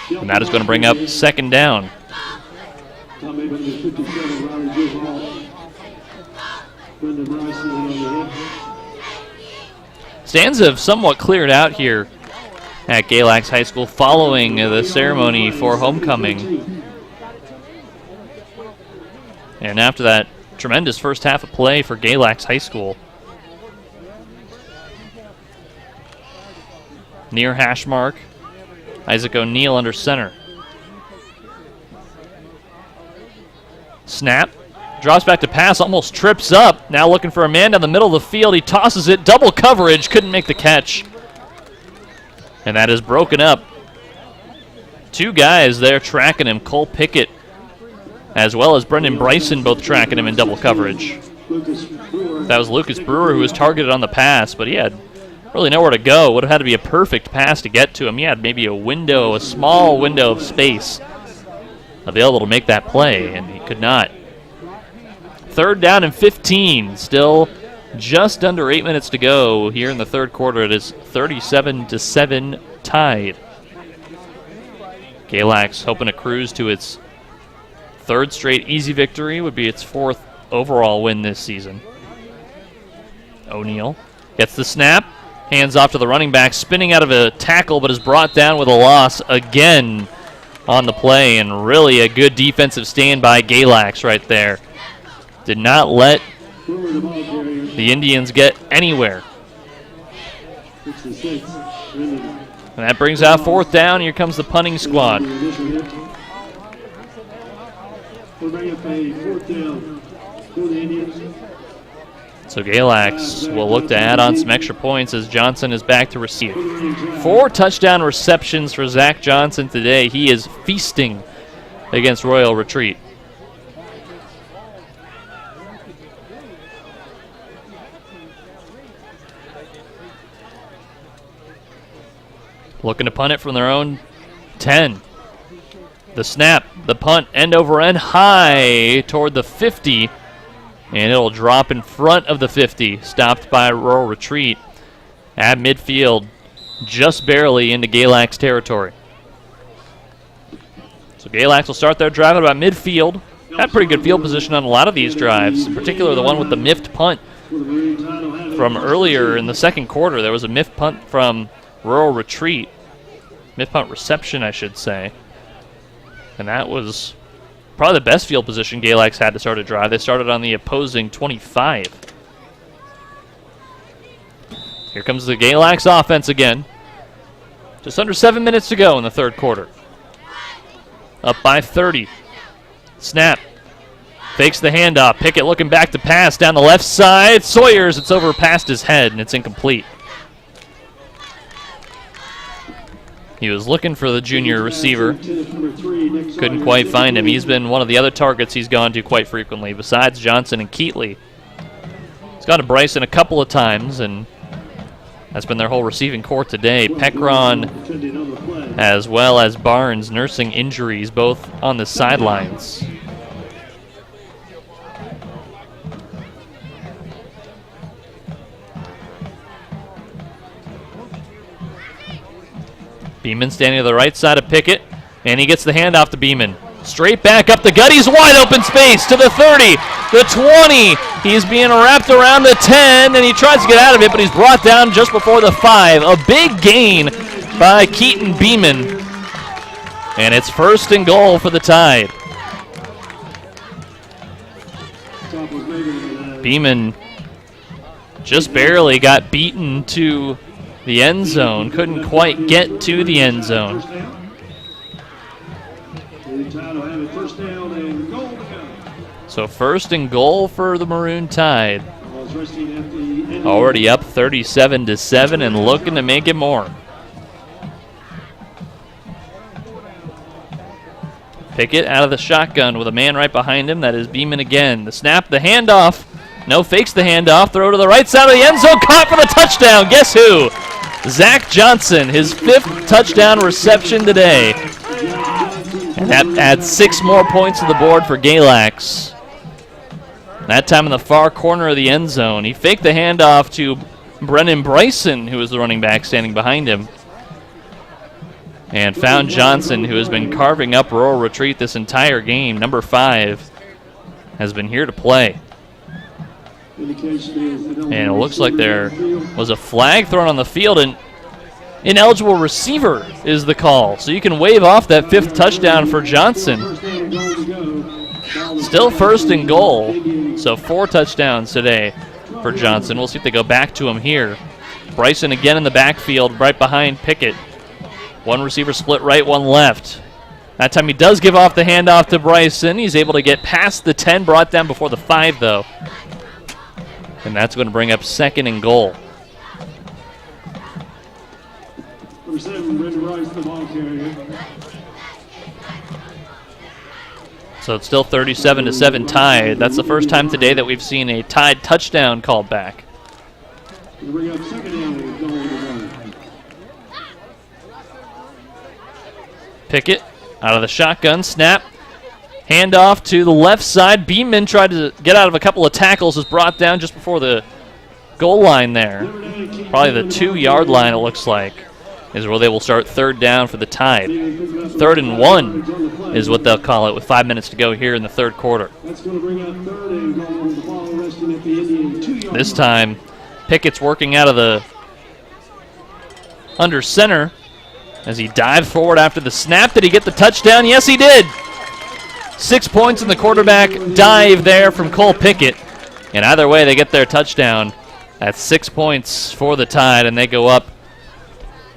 And that is going to bring up second down. Stands have somewhat cleared out here at Galax High School following the ceremony for homecoming. And after that tremendous first half of play for Galax High School. Near hash mark, Isaac O'Neal under center. Snap, drops back to pass, almost trips up. Now looking for a man down the middle of the field. He tosses it, double coverage, couldn't make the catch. And that is broken up. 2 guys there tracking him, Cole Pickett as well as Brendan Bryson, both tracking him in double coverage. That was Lucas Brewer who was targeted on the pass, but he had really nowhere to go. Would have had to be a perfect pass to get to him. He had maybe a small window of space available to make that play, and he could not. 3rd down and 15. Still just under 8 minutes to go here in the third quarter. It is 37-7 tied. Galax hoping to cruise to its 3rd straight easy victory, would be its 4th overall win this season. O'Neal gets the snap, hands off to the running back, spinning out of a tackle, but is brought down with a loss again on the play, and really a good defensive stand by Galax right there. Did not let the Indians get anywhere. And that brings out 4th down. Here comes the punting squad. So Galax will look to add on some extra points as Johnson is back to receive. 4 touchdown receptions for Zach Johnson today. He is feasting against Royal Retreat. Looking to punt it from their own 10. The snap, the punt, end over end, high toward the 50. And it'll drop in front of the 50, stopped by Rural Retreat at midfield, just barely into Galax territory. So Galax will start their drive at about midfield. Had pretty good field position on a lot of these drives, in particular the one with the miffed punt from earlier in the second quarter. There was a miffed punt from Rural Retreat, miffed punt reception, I should say. And that was probably the best field position Galax had to start a drive. They started on the opposing 25. Here comes the Galax offense again. Just under 7 minutes to go in the third quarter. Up by 30. Snap. Fakes the handoff. Pickett looking back to pass down the left side. Sawyers, it's over past his head, and it's incomplete. He was looking for the junior receiver. Couldn't quite find him. He's been one of the other targets he's gone to quite frequently, besides Johnson and Keatley. He's gone to Bryson a couple of times, and that's been their whole receiving core today. Pekron as well as Barnes nursing injuries, both on the sidelines. Beeman standing to the right side of Pickett, and he gets the handoff to Beeman. Straight back up the gut. He's wide open space to the 30, the 20. He's being wrapped around the 10, and he tries to get out of it, but he's brought down just before the 5. A big gain by Keaton Beeman, and it's 1st and goal for the Tide. Beeman just barely got beaten to the end zone, couldn't quite get to the end zone. So 1st and goal for the Maroon Tide. Already up 37-7 and looking to make it more. Pickett out of the shotgun with a man right behind him. That is Beeman again. The snap, the handoff. No, fakes the handoff. Throw to the right side of the end zone. Caught for the touchdown. Guess who? Zach Johnson, his 5th touchdown reception today. And that adds 6 more points to the board for Galax. That time in the far corner of the end zone. He faked the handoff to Brennan Bryson, who was the running back standing behind him, and found Johnson, who has been carving up Rural Retreat this entire game. Number 5 has been here to play. And it looks like there was a flag thrown on the field, and ineligible receiver is the call. So you can wave off that 5th touchdown for Johnson. Still 1st and goal. So 4 touchdowns today for Johnson. We'll see if they go back to him here. Bryson again in the backfield right behind Pickett. 1 receiver split right, 1 left. That time he does give off the handoff to Bryson. He's able to get past the 10, brought down before the 5 though. And that's going to bring up 2nd and goal. Number 7, Brendan Rice, the ball carrier. So it's still 37-7 Tide. That's the first time today that we've seen a Tide touchdown called back. We'll bring up 2nd and goal. Pickett out of the shotgun, snap. Handoff to the left side. Beeman tried to get out of a couple of tackles, was brought down just before the goal line there. Probably the 2-yard line, it looks like, is where they will start 3rd down for the Tide. 3rd and 1 is what they'll call it with 5 minutes to go here in the 3rd quarter. That's going to bring up 3rd and goal. The ball resting at the Indian 2-yard. This time, Pickett's working out of the under center as he dived forward after the snap. Did he get the touchdown? Yes, he did. 6 points in the quarterback dive there from Cole Pickett. And either way, they get their touchdown. That's 6 points for the Tide, and they go up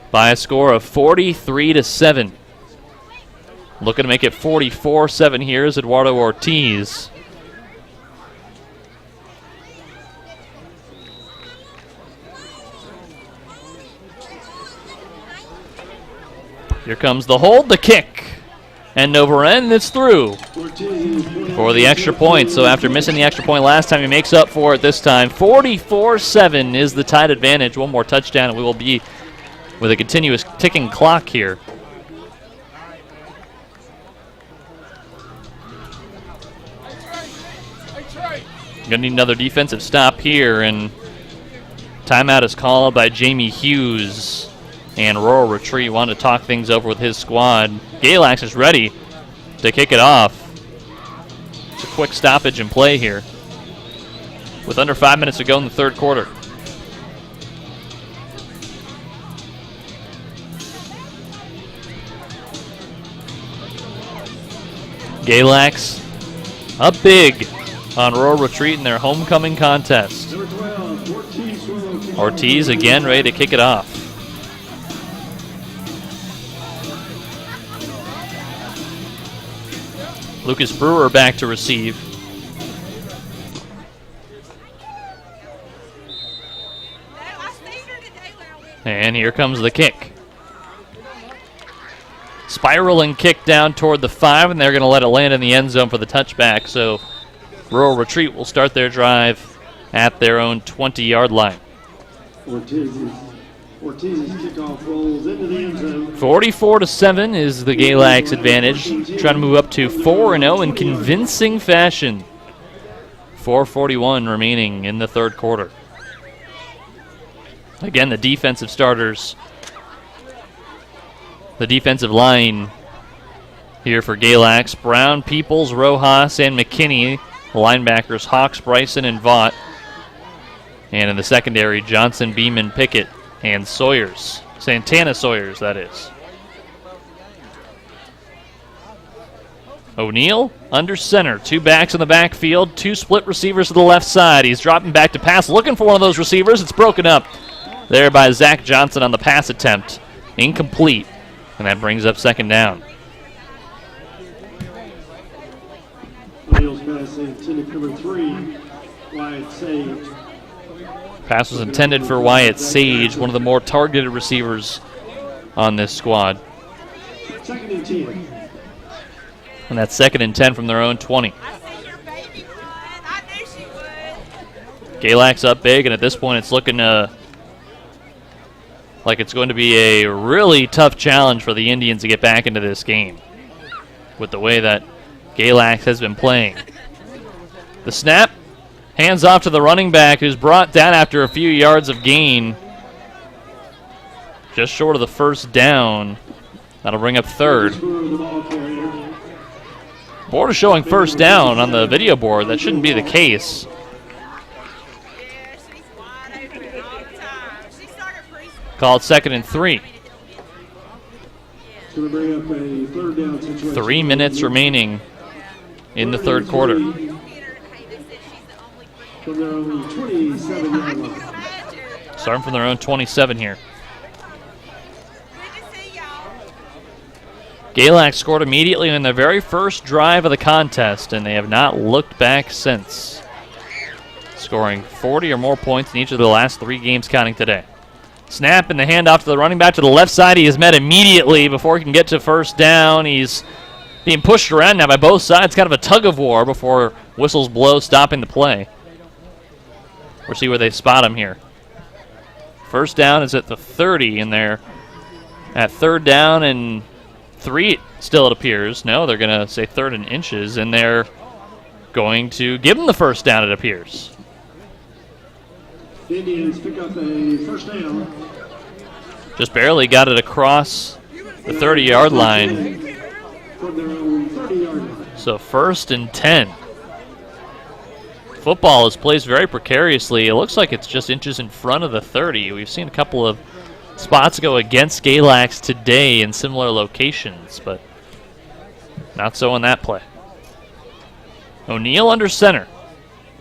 by a score of 43-7. Looking to make it 44-7 here is Eduardo Ortiz. Here comes the hold, the kick. End over end, it's through for the extra point. So after missing the extra point last time, he makes up for it this time. 44-7 is the Tide advantage. 1 more touchdown, and we will be with a continuous ticking clock here. Gonna need another defensive stop here, and timeout is called by Jamie Hughes. And Rural Retreat wanted to talk things over with his squad. Galax is ready to kick it off. It's a quick stoppage and play here with under 5 minutes to go in the 3rd quarter. Galax up big on Rural Retreat in their homecoming contest. Number 12, Ortiz again ready to kick it off. Lucas Brewer back to receive. And here comes the kick. Spiraling kick down toward the 5, and they're going to let it land in the end zone for the touchback. So Rural Retreat will start their drive at their own 20-yard line. Ortiz's kickoff rolls into the end zone. 44-7 is the Galax advantage. Trying to move up to 4-0 in convincing fashion. 4:41 remaining in the 3rd quarter. Again, the defensive starters the defensive line here for Galax. Brown, Peoples, Rojas, and McKinney. The linebackers, Hawks, Bryson, and Vaught. And in the secondary, Johnson, Beeman, Pickett, and Sawyers. Santana Sawyers, that is. O'Neal under center. 2 backs in the backfield. 2 split receivers to the left side. He's dropping back to pass, looking for one of those receivers. It's broken up there by Zach Johnson on the pass attempt. Incomplete. And that brings up second down. O'Neal's pass intended for number 3, Wyatt Sage. Pass was intended for Wyatt Sage, one of the more targeted receivers on this squad. 2nd and 10. And that's 2nd and 10 from their own 20. Galax up big, and at this point it's looking like it's going to be a really tough challenge for the Indians to get back into this game with the way that Galax has been playing. The snap, hands off to the running back, who's brought down after a few yards of gain. Just short of the first down. That'll bring up third. Board is showing first down on the video board. That shouldn't be the case. Called 2nd and 3. It's going to bring up a third down situation. 3 minutes remaining in the third quarter. From their own 27-yard line. Starting from their own 27 here. Galax scored immediately in their very first drive of the contest, and they have not looked back since. Scoring 40 or more points in each of the last 3 games counting today. Snap and the handoff to the running back to the left side. He is met immediately before he can get to first down. He's being pushed around now by both sides. Kind of a tug of war before whistles blow, stopping the play. We'll see where they spot him here. First down is at the 30, and they're at 3rd down and 3 still, it appears. No, they're going to say 3rd and inches, and they're going to give them the first down, it appears. The Indians pick up a first down. Just barely got it across the 30-yard line. From their own 30-yard line. So 1st and 10. Football is placed very precariously. It looks like it's just inches in front of the 30. We've seen a couple of spots go against Galax today in similar locations, but not so in that play. O'Neal under center.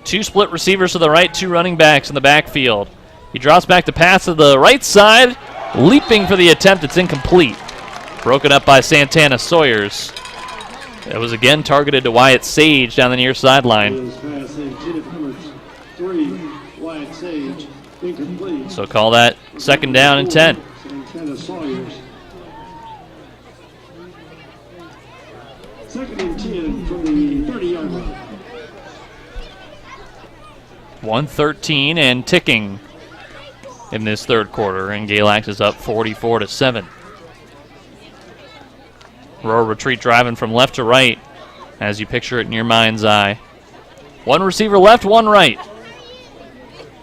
2 split receivers to the right, 2 running backs in the backfield. He drops back to pass to the right side, leaping for the attempt. It's incomplete. Broken up by Santana Sawyers. It was again targeted to Wyatt Sage down the near sideline. So call that 2nd down and 10. Santana Sawyers. 2nd and 10 from the 30-yard line. 1:13 and ticking in this third quarter, and Galax is up 44-7. Roar retreat driving from left to right as you picture it in your mind's eye. 1 receiver left, 1 right.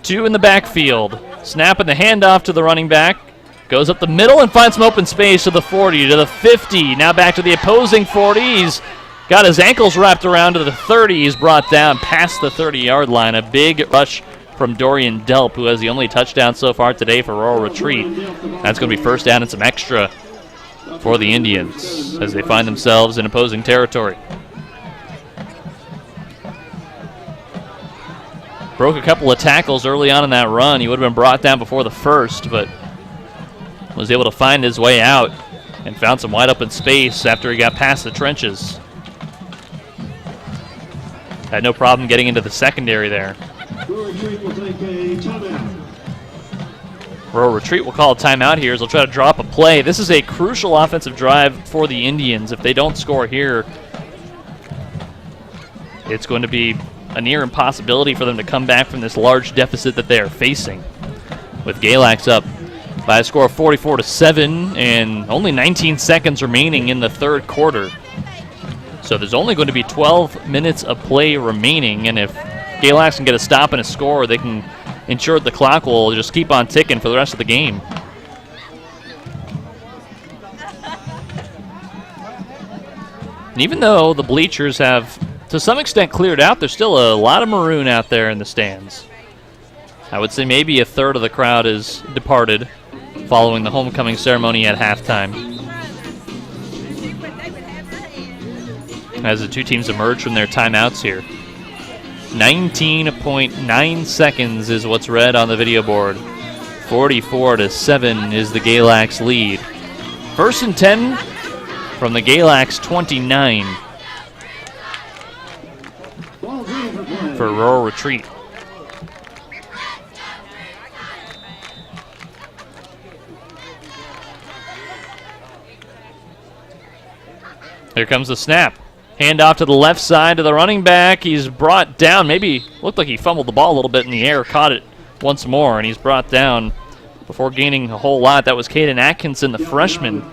2 in the backfield. Snap and the handoff to the running back. Goes up the middle and finds some open space to the 40, to the 50. Now back to the opposing 40. He's got his ankles wrapped around to the 30. He's brought down past the 30-yard line. A big rush from Dorian Delp, who has the only touchdown so far today for Rural Retreat. That's going to be first down and some extra for the Indians as they find themselves in opposing territory. Broke a couple of tackles early on in that run. He would have been brought down before the first, but was able to find his way out and found some wide open space after he got past the trenches. Had no problem getting into the secondary there. Rural Retreat will take a timeout. Rural Retreat will call a timeout here as they'll try to drop a play. This is a crucial offensive drive for the Indians. If they don't score here, it's going to be a near impossibility for them to come back from this large deficit that they are facing. With Galax up by a score of 44-7 and only 19 seconds remaining in the third quarter. So there's only going to be 12 minutes of play remaining, and if Galax can get a stop and a score, they can ensure the clock will just keep on ticking for the rest of the game. And even though the bleachers have, to some extent, cleared out, there's still a lot of maroon out there in the stands. I would say maybe a third of the crowd is departed following the homecoming ceremony at halftime, as the two teams emerge from their timeouts here. 19.9 seconds is what's read on the video board. 44-7 is the Galax lead. 1st and 10 from the Galax 29 for rural retreat. Here comes the snap. Hand off to the left side to the running back. He's brought down. Maybe looked like he fumbled the ball a little bit in the air, caught it once more, and he's brought down before gaining a whole lot. That was Caden Atkinson, the freshman.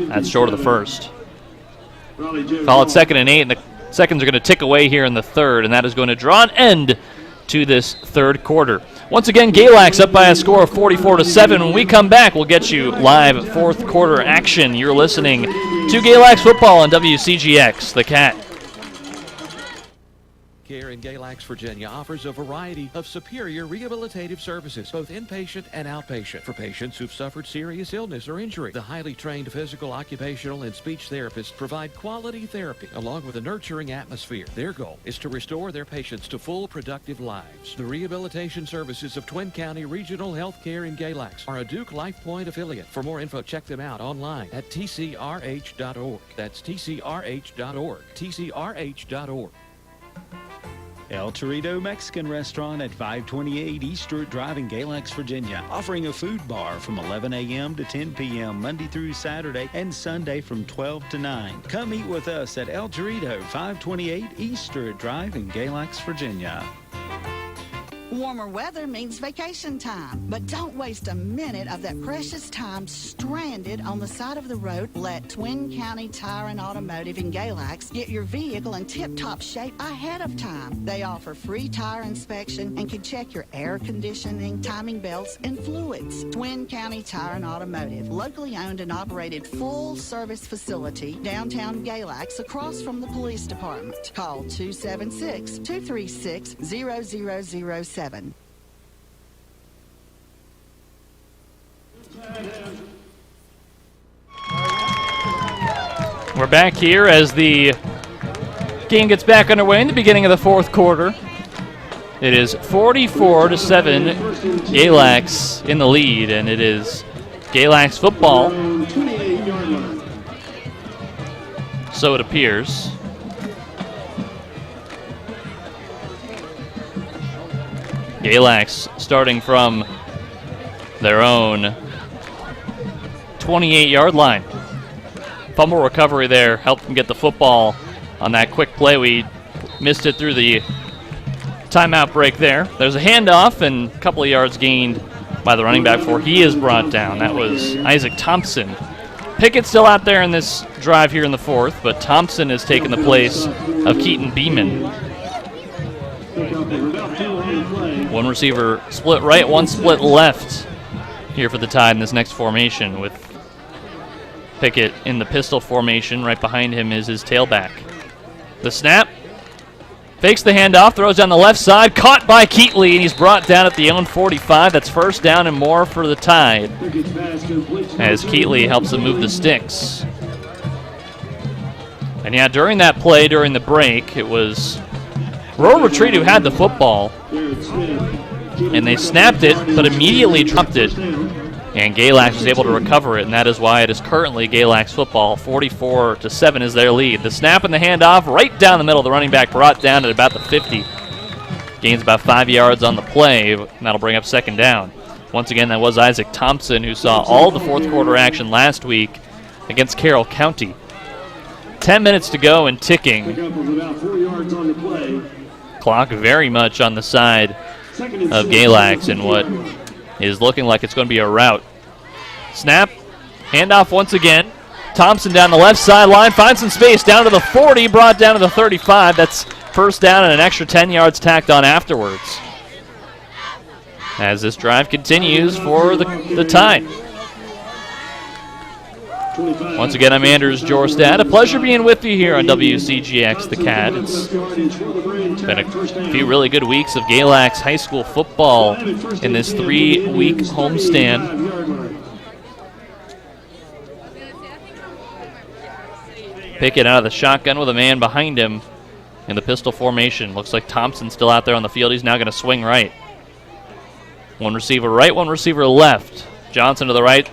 That's short of the first. Call it 2nd and 8, and the seconds are going to tick away here in the third, and that is going to draw an end to this third quarter. Once again, Galax up by a score of 44-7. When we come back, we'll get you live fourth quarter action. You're listening to Galax football on WCGX, The Cat. Care in Galax, Virginia offers a variety of superior rehabilitative services, both inpatient and outpatient, for patients who've suffered serious illness or injury. The highly trained physical, occupational, and speech therapists provide quality therapy along with a nurturing atmosphere. Their goal is to restore their patients to full, productive lives. The rehabilitation services of Twin County Regional Healthcare in Galax are a Duke LifePoint affiliate. For more info, check them out online at tcrh.org. That's tcrh.org. tcrh.org. El Torito Mexican Restaurant at 528 East Stewart Drive in Galax, Virginia, offering a food bar from 11 a.m. to 10 p.m. Monday through Saturday and Sunday from 12 to 9. Come eat with us at El Torito, 528 East Stewart Drive in Galax, Virginia. Warmer weather means vacation time, but don't waste a minute of that precious time stranded on the side of the road. Let Twin County Tire and Automotive in Galax get your vehicle in tip-top shape ahead of time. They offer free tire inspection and can check your air conditioning, timing belts, and fluids. Twin County Tire and Automotive, locally owned and operated full-service facility, downtown Galax, across from the police department. Call 276-236-0007. We're back here as the game gets back underway in the beginning of the fourth quarter. It is 44-7, Galax in the lead, and it is Galax football. So it appears. Galax starting from their own 28-yard line. Fumble recovery there helped them get the football on that quick play. We missed it through the timeout break there. There's a handoff and a couple of yards gained by the running back before he is brought down. That was Isaac Thompson. Pickett's still out there in this drive here in the fourth, but Thompson has taken the place of Keaton Beeman. One receiver split right, one split left here for the Tide in this next formation, with Pickett in the pistol formation. Right behind him is his tailback. The snap. Fakes the handoff, throws down the left side, caught by Keatley, and he's brought down at the own 45. That's first down and more for the Tide, as Keatley helps him move the sticks. And yeah, during that play, during the break, it was Rural Retreat who had the football, and they snapped it, but immediately dropped it, and Galax was able to recover it, and that is why it is currently Galax football. 44-7 is their lead. The snap and the handoff right down the middle. The running back brought down at about the 50. Gains about 5 yards on the play, and that'll bring up second down. Once again, that was Isaac Thompson, who saw all the fourth quarter action last week against Carroll County. 10 minutes to go and ticking. Clock very much on the side of Galax in what is looking like it's going to be a rout. Snap, handoff once again. Thompson down the left sideline, finds some space down to the 40, brought down to the 35. That's first down and an extra 10 yards tacked on afterwards, as this drive continues for the Tide. Once again, I'm Anders Jorstad. A pleasure being with you here on WCGX The Cat. It's been a few really good weeks of Galax high school football in this 3-week homestand. Pickett out of the shotgun with a man behind him in the pistol formation. Looks like Thompson's still out there on the field. He's now going to swing right. One receiver right, one receiver left. Johnson to the right.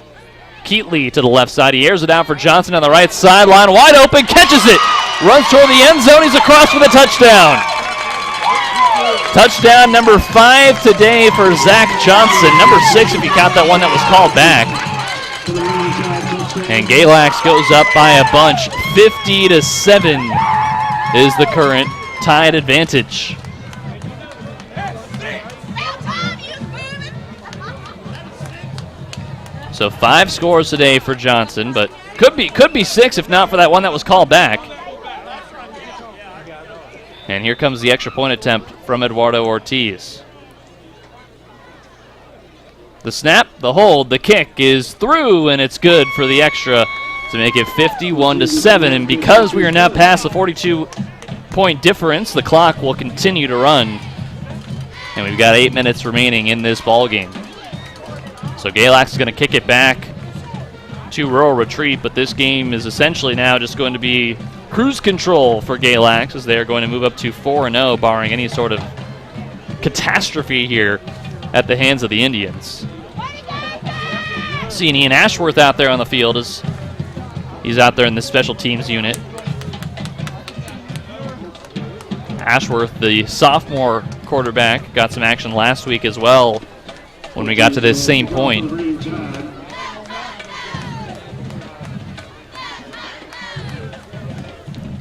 Keatley to the left side. He airs it out for Johnson on the right sideline. Wide open, catches it. Runs toward the end zone. He's across for the touchdown. Touchdown number 5 today for Zach Johnson. Number 6 if you count that one that was called back. And Galax goes up by a bunch. 50-7 is the current tied advantage. So 5 scores today for Johnson, but could be 6 if not for that one that was called back. And here comes the extra point attempt from Eduardo Ortiz. The snap, the hold, the kick is through, and it's good for the extra to make it 51-7. And because we are now past the 42-point difference, the clock will continue to run. And we've got 8 minutes remaining in this ball game. So Galax is going to kick it back to Rural Retreat, but this game is essentially now just going to be cruise control for Galax as they are going to move up to 4-0, barring any sort of catastrophe here at the hands of the Indians. Seeing Ian Ashworth out there on the field as he's out there in the special teams unit. Ashworth, the sophomore quarterback, got some action last week as well when we got to this same point.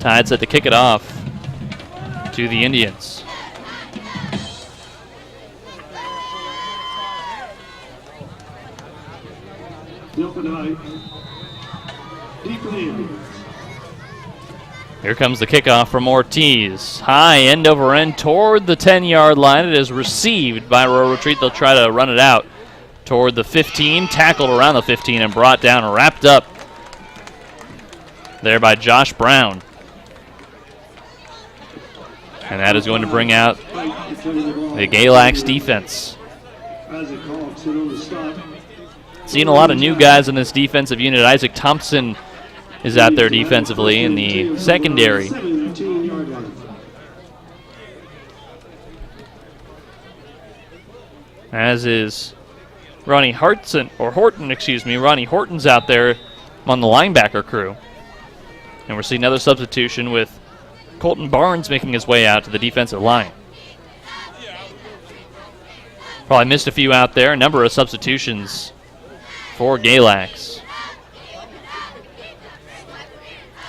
Tide set to kick it off to the Indians. Here comes the kickoff from Ortiz. High, end over end toward the 10-yard line. It is received by Rural Retreat. They'll try to run it out toward the 15, tackled around the 15 and brought down and wrapped up there by Josh Brown. And that is going to bring out the Galax defense. Seeing a lot of new guys in this defensive unit. Isaac Thompson is out there defensively in the secondary. As is Ronnie Horton's out there on the linebacker crew. And we're seeing another substitution with Colton Barnes making his way out to the defensive line. Probably missed a few out there. A number of substitutions for Galax.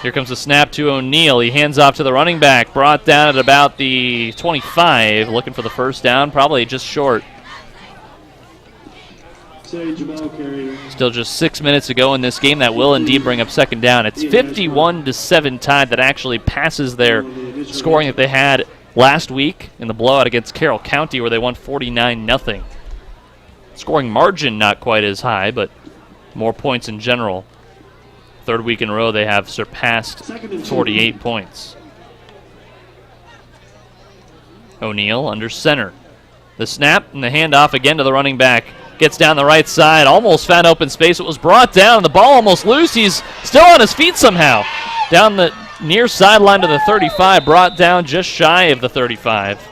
Here comes the snap to O'Neal. He hands off to the running back. Brought down at about the 25. Looking for the first down. Probably just short. Still just 6 minutes to go in this game. That will indeed bring up second down. It's 51-7 tied. That actually passes their scoring that they had last week in the blowout against Carroll County where they won 49-0. Scoring margin not quite as high, but more points in general. Third week in a row they have surpassed 48 points. O'Neal under center. The snap and the handoff again to the running back. Gets down the right side, almost found open space. It was brought down, the ball almost loose. He's still on his feet somehow. Down the near sideline to the 35, brought down just shy of the 35.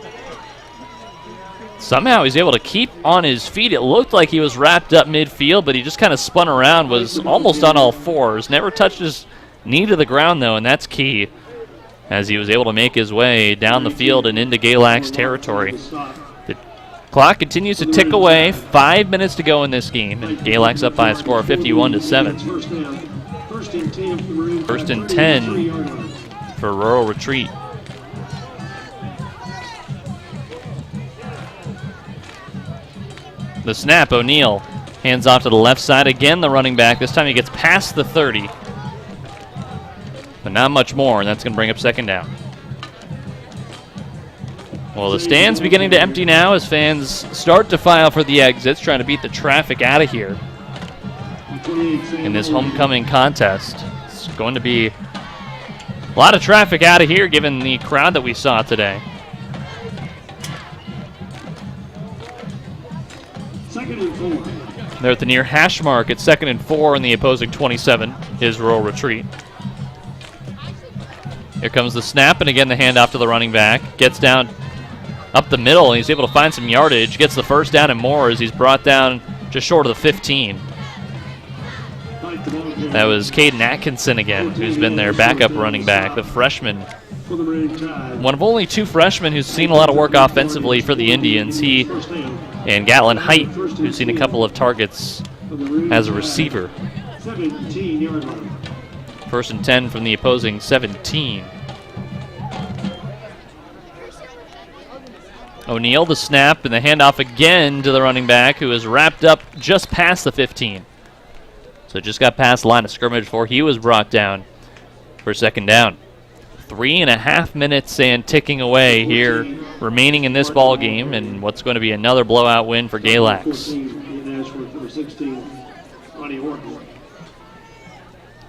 Somehow he's able to keep on his feet. It looked like he was wrapped up midfield, but he just kind of spun around, was almost on all fours. Never touched his knee to the ground, though, and that's key, as he was able to make his way down the field and into Galax territory. The clock continues to tick away. 5 minutes to go in this game, and Galax up by a score of 51-7. First and 10 for Rural Retreat. The snap, O'Neal hands off to the left side. Again, the running back. This time he gets past the 30. But not much more, and that's going to bring up second down. Well, the stand's beginning to empty now as fans start to file for the exits, trying to beat the traffic out of here. in this homecoming contest. It's going to be a lot of traffic out of here given the crowd that we saw today. Second and 4. They're at the near hash mark at 2nd and 4 in the opposing 27. Is Rural Retreat. Here comes the snap, and again the handoff to the running back. Gets down up the middle, and he's able to find some yardage. Gets the first down and more as he's brought down just short of the 15. That was Caden Atkinson again, who's been their backup running back, the freshman. One of only 2 freshmen who's seen a lot of work offensively for the Indians. He and Gatlin Height, who's seen a couple of targets as a receiver. 17-yard line. 1st and 10 from the opposing 17. O'Neal, the snap, and the handoff again to the running back, who is wrapped up just past the 15. So just got past the line of scrimmage before he was brought down for 2nd down. 3.5 minutes and ticking away here, remaining in this ball game, and what's going to be another blowout win for Galax.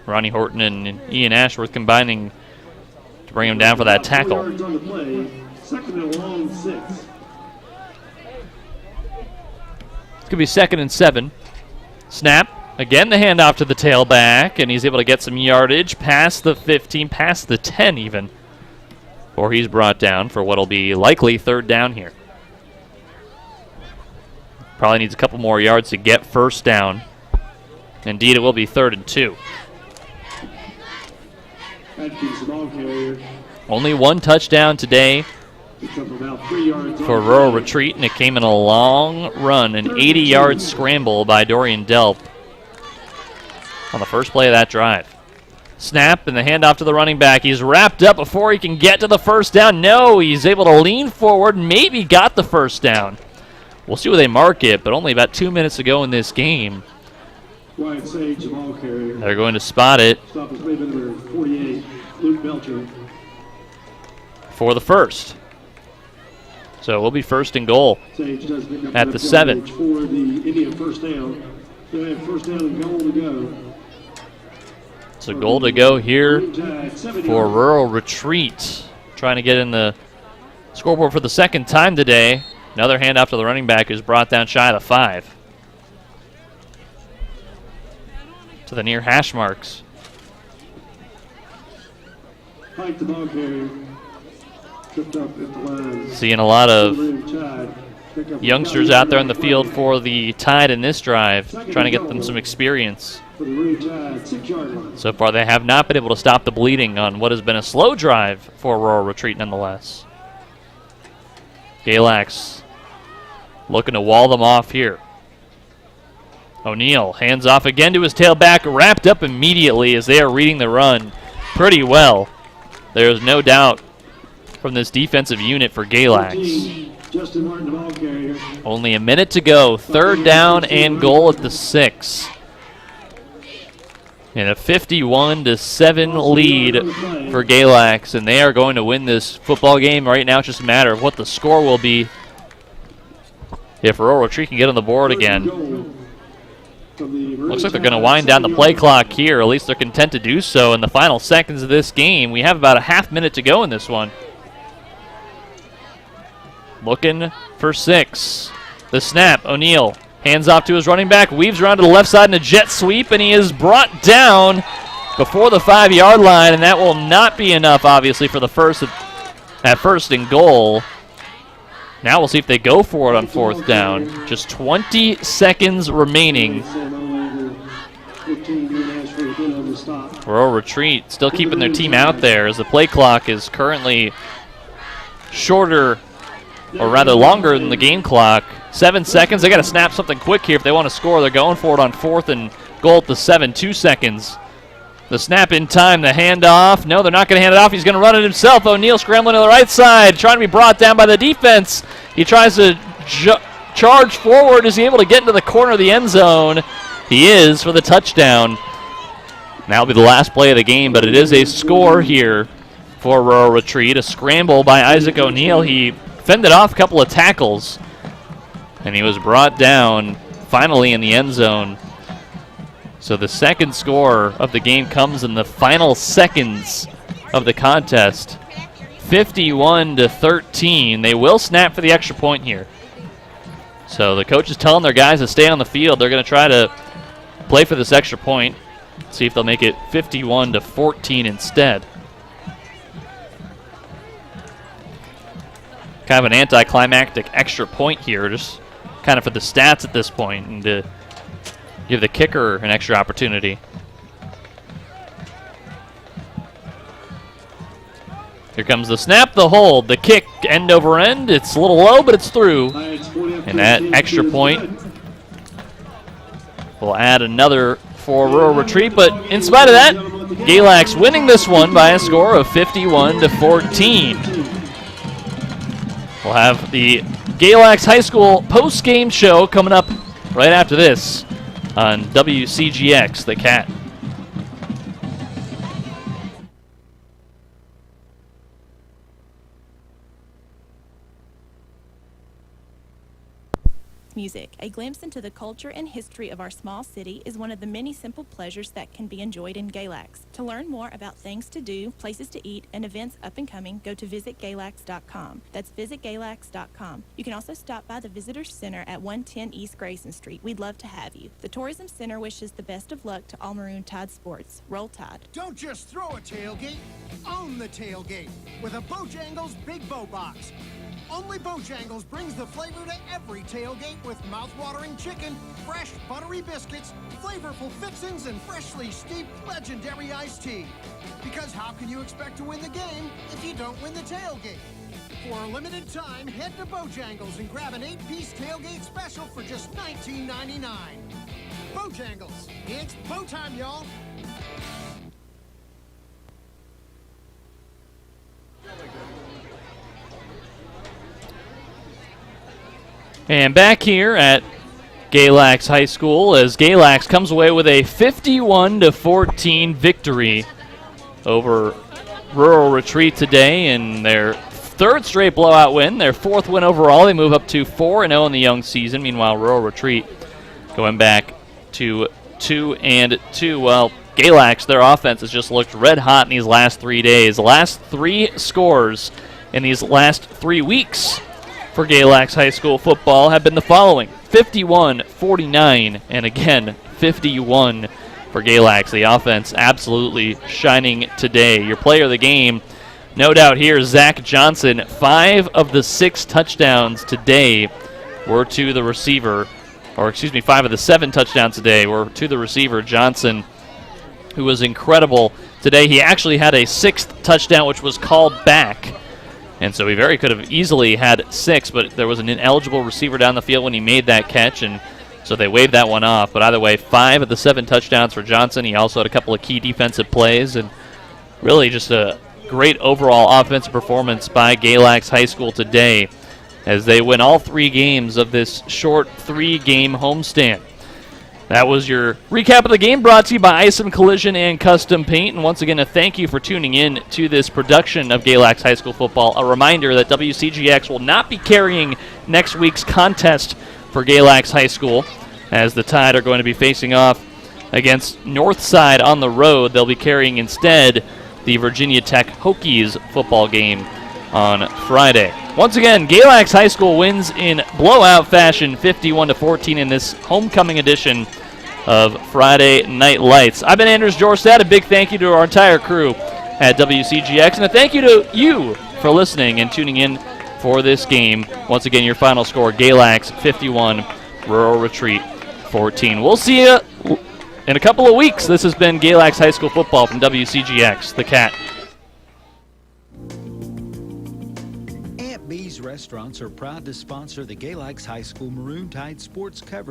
Ronnie Horton and Ian Ashworth combining to bring him down for that tackle. 2nd and long 6. It's going to be 2nd and 7. Snap. Again, the handoff to the tailback, and he's able to get some yardage past the 15, past the 10 even, before he's brought down for what will be likely 3rd down here. Probably needs a couple more yards to get 1st down. Indeed, it will be 3rd and 2. Only 1 touchdown today for Rural Retreat, and it came in a long run, an 80-yard scramble by Dorian Delp on the first play of that drive. Snap and the handoff to the running back. He's wrapped up before he can get to the 1st down. No, he's able to lean forward, maybe got the 1st down. We'll see where they mark it, but only about 2 minutes to go in this game. They're going to spot it for the 1st. So it will be 1st and goal at the 7. For the Indian 1st down. They have 1st down and goal to go. It's a goal to go here for Rural Retreat. Trying to get in the scoreboard for the 2nd time today. Another handoff to the running back who's brought down shy of the 5. To the near hash marks. Fight the ball carrier. Tripped up at the line. Seeing a lot of youngsters out there on the field for the Tide in this drive, trying to get them some experience. So far, they have not been able to stop the bleeding on what has been a slow drive for Rural Retreat nonetheless. Galax looking to wall them off here. O'Neal hands off again to his tailback, wrapped up immediately as they are reading the run pretty well. There's no doubt from this defensive unit for Galax. Justin Martin, the ball carrier. Only a minute to go. 3rd down and goal at the 6. And a 51-7 lead for Galax, and they are going to win this football game. Right now, it's just a matter of what the score will be. If Rural Retreat can get on the board again. Looks like they're going to wind down the play clock here. At least they're content to do so in the final seconds of this game. We have about a half minute to go in this one. Looking for 6. The snap, O'Neal hands off to his running back, weaves around to the left side in a jet sweep, and he is brought down before the 5-yard line, and that will not be enough, obviously, for the 1st and goal. Now we'll see if they go for it on 4th down. Just 20 seconds remaining. Rural Retreat still keeping their team out there as the play clock is currently shorter, or rather longer than the game clock. 7 seconds. They got to snap something quick here if they want to score. They're going for it on 4th and goal at the 7. 2 seconds. The snap in time. The handoff. No, they're not going to hand it off. He's going to run it himself. O'Neal scrambling to the right side, trying to be brought down by the defense. He tries to charge forward. Is he able to get into the corner of the end zone? He is for the touchdown. That'll be the last play of the game, but it is a score here for Rural Retreat. A scramble by Isaac O'Neal. He fended off a couple of tackles, and he was brought down finally in the end zone. So the second score of the game comes in the final seconds of the contest. 51-13. They will snap for the extra point here. So the coach is telling their guys to stay on the field. They're going to try to play for this extra point. See if they'll make it 51-14 instead. Kind of an anticlimactic extra point here, just kind of for the stats at this point, and to give the kicker an extra opportunity. Here comes the snap, the hold, the kick, end over end. It's a little low, but it's through. And that extra point will add another for Rural Retreat. But in spite of that, Galax winning this one by a score of 51-14. We'll have the Galax High School post-game show coming up right after this on WCGX, The Cat. Music, a glimpse into the culture and history of our small city, is one of the many simple pleasures that can be enjoyed in Galax. To learn more about things to do, places to eat, and events up and coming, go to visitgalax.com. That's visitgalax.com. You can also stop by the Visitor Center at 110 East Grayson Street. We'd love to have you. The Tourism Center wishes the best of luck to all Maroon Tide sports. Roll Tide. Don't just throw a tailgate, own the tailgate with a Bojangles Big Bow Box. Only Bojangles brings the flavor to every tailgate with mouth-watering chicken, fresh buttery biscuits, flavorful fixings, and freshly steeped legendary iced tea. Because how can you expect to win the game if you don't win the tailgate? For a limited time, head to Bojangles and grab an 8-piece tailgate special for just $19.99. Bojangles, it's bow time, y'all. And back here at Galax High School as Galax comes away with a 51-14 victory over Rural Retreat today in their third straight blowout win, their fourth win overall. They move up to 4-0 in the young season. Meanwhile, Rural Retreat going back to 2-2. Well, Galax, their offense has just looked red hot in these last 3 days. The last three scores in these last 3 weeks for Galax High School football have been the following: 51-49, and again, 51 for Galax. The offense absolutely shining today. Your player of the game, no doubt here, Zach Johnson. 5 of the 6 touchdowns today were to the receiver, or excuse me, 5 of the 7 touchdowns today were to the receiver, Johnson, who was incredible today. He actually had a 6th touchdown, which was called back. And so he very could have easily had 6, but there was an ineligible receiver down the field when he made that catch, and so they waved that one off. But either way, 5 of the 7 touchdowns for Johnson. He also had a couple of key defensive plays, and really just a great overall offensive performance by Galax High School today as they win all 3 games of this short 3-game homestand. That was your recap of the game, brought to you by Isom Collision and Custom Paint. And once again, a thank you for tuning in to this production of Galax High School football. A reminder that WCGX will not be carrying next week's contest for Galax High School, as the Tide are going to be facing off against Northside on the road. They'll be carrying instead the Virginia Tech Hokies football game on Friday. Once again, Galax High School wins in blowout fashion, 51-14 in this homecoming edition of Friday Night Lights. I've been Anders Jorstad. A big thank you to our entire crew at WCGX, and a thank you to you for listening and tuning in for this game. Once again, your final score, Galax 51, Rural Retreat 14. We'll see you in a couple of weeks. This has been Galax High School football from WCGX, The Cat. Aunt Bee's Restaurants are proud to sponsor the Galax High School Maroon Tide sports coverage.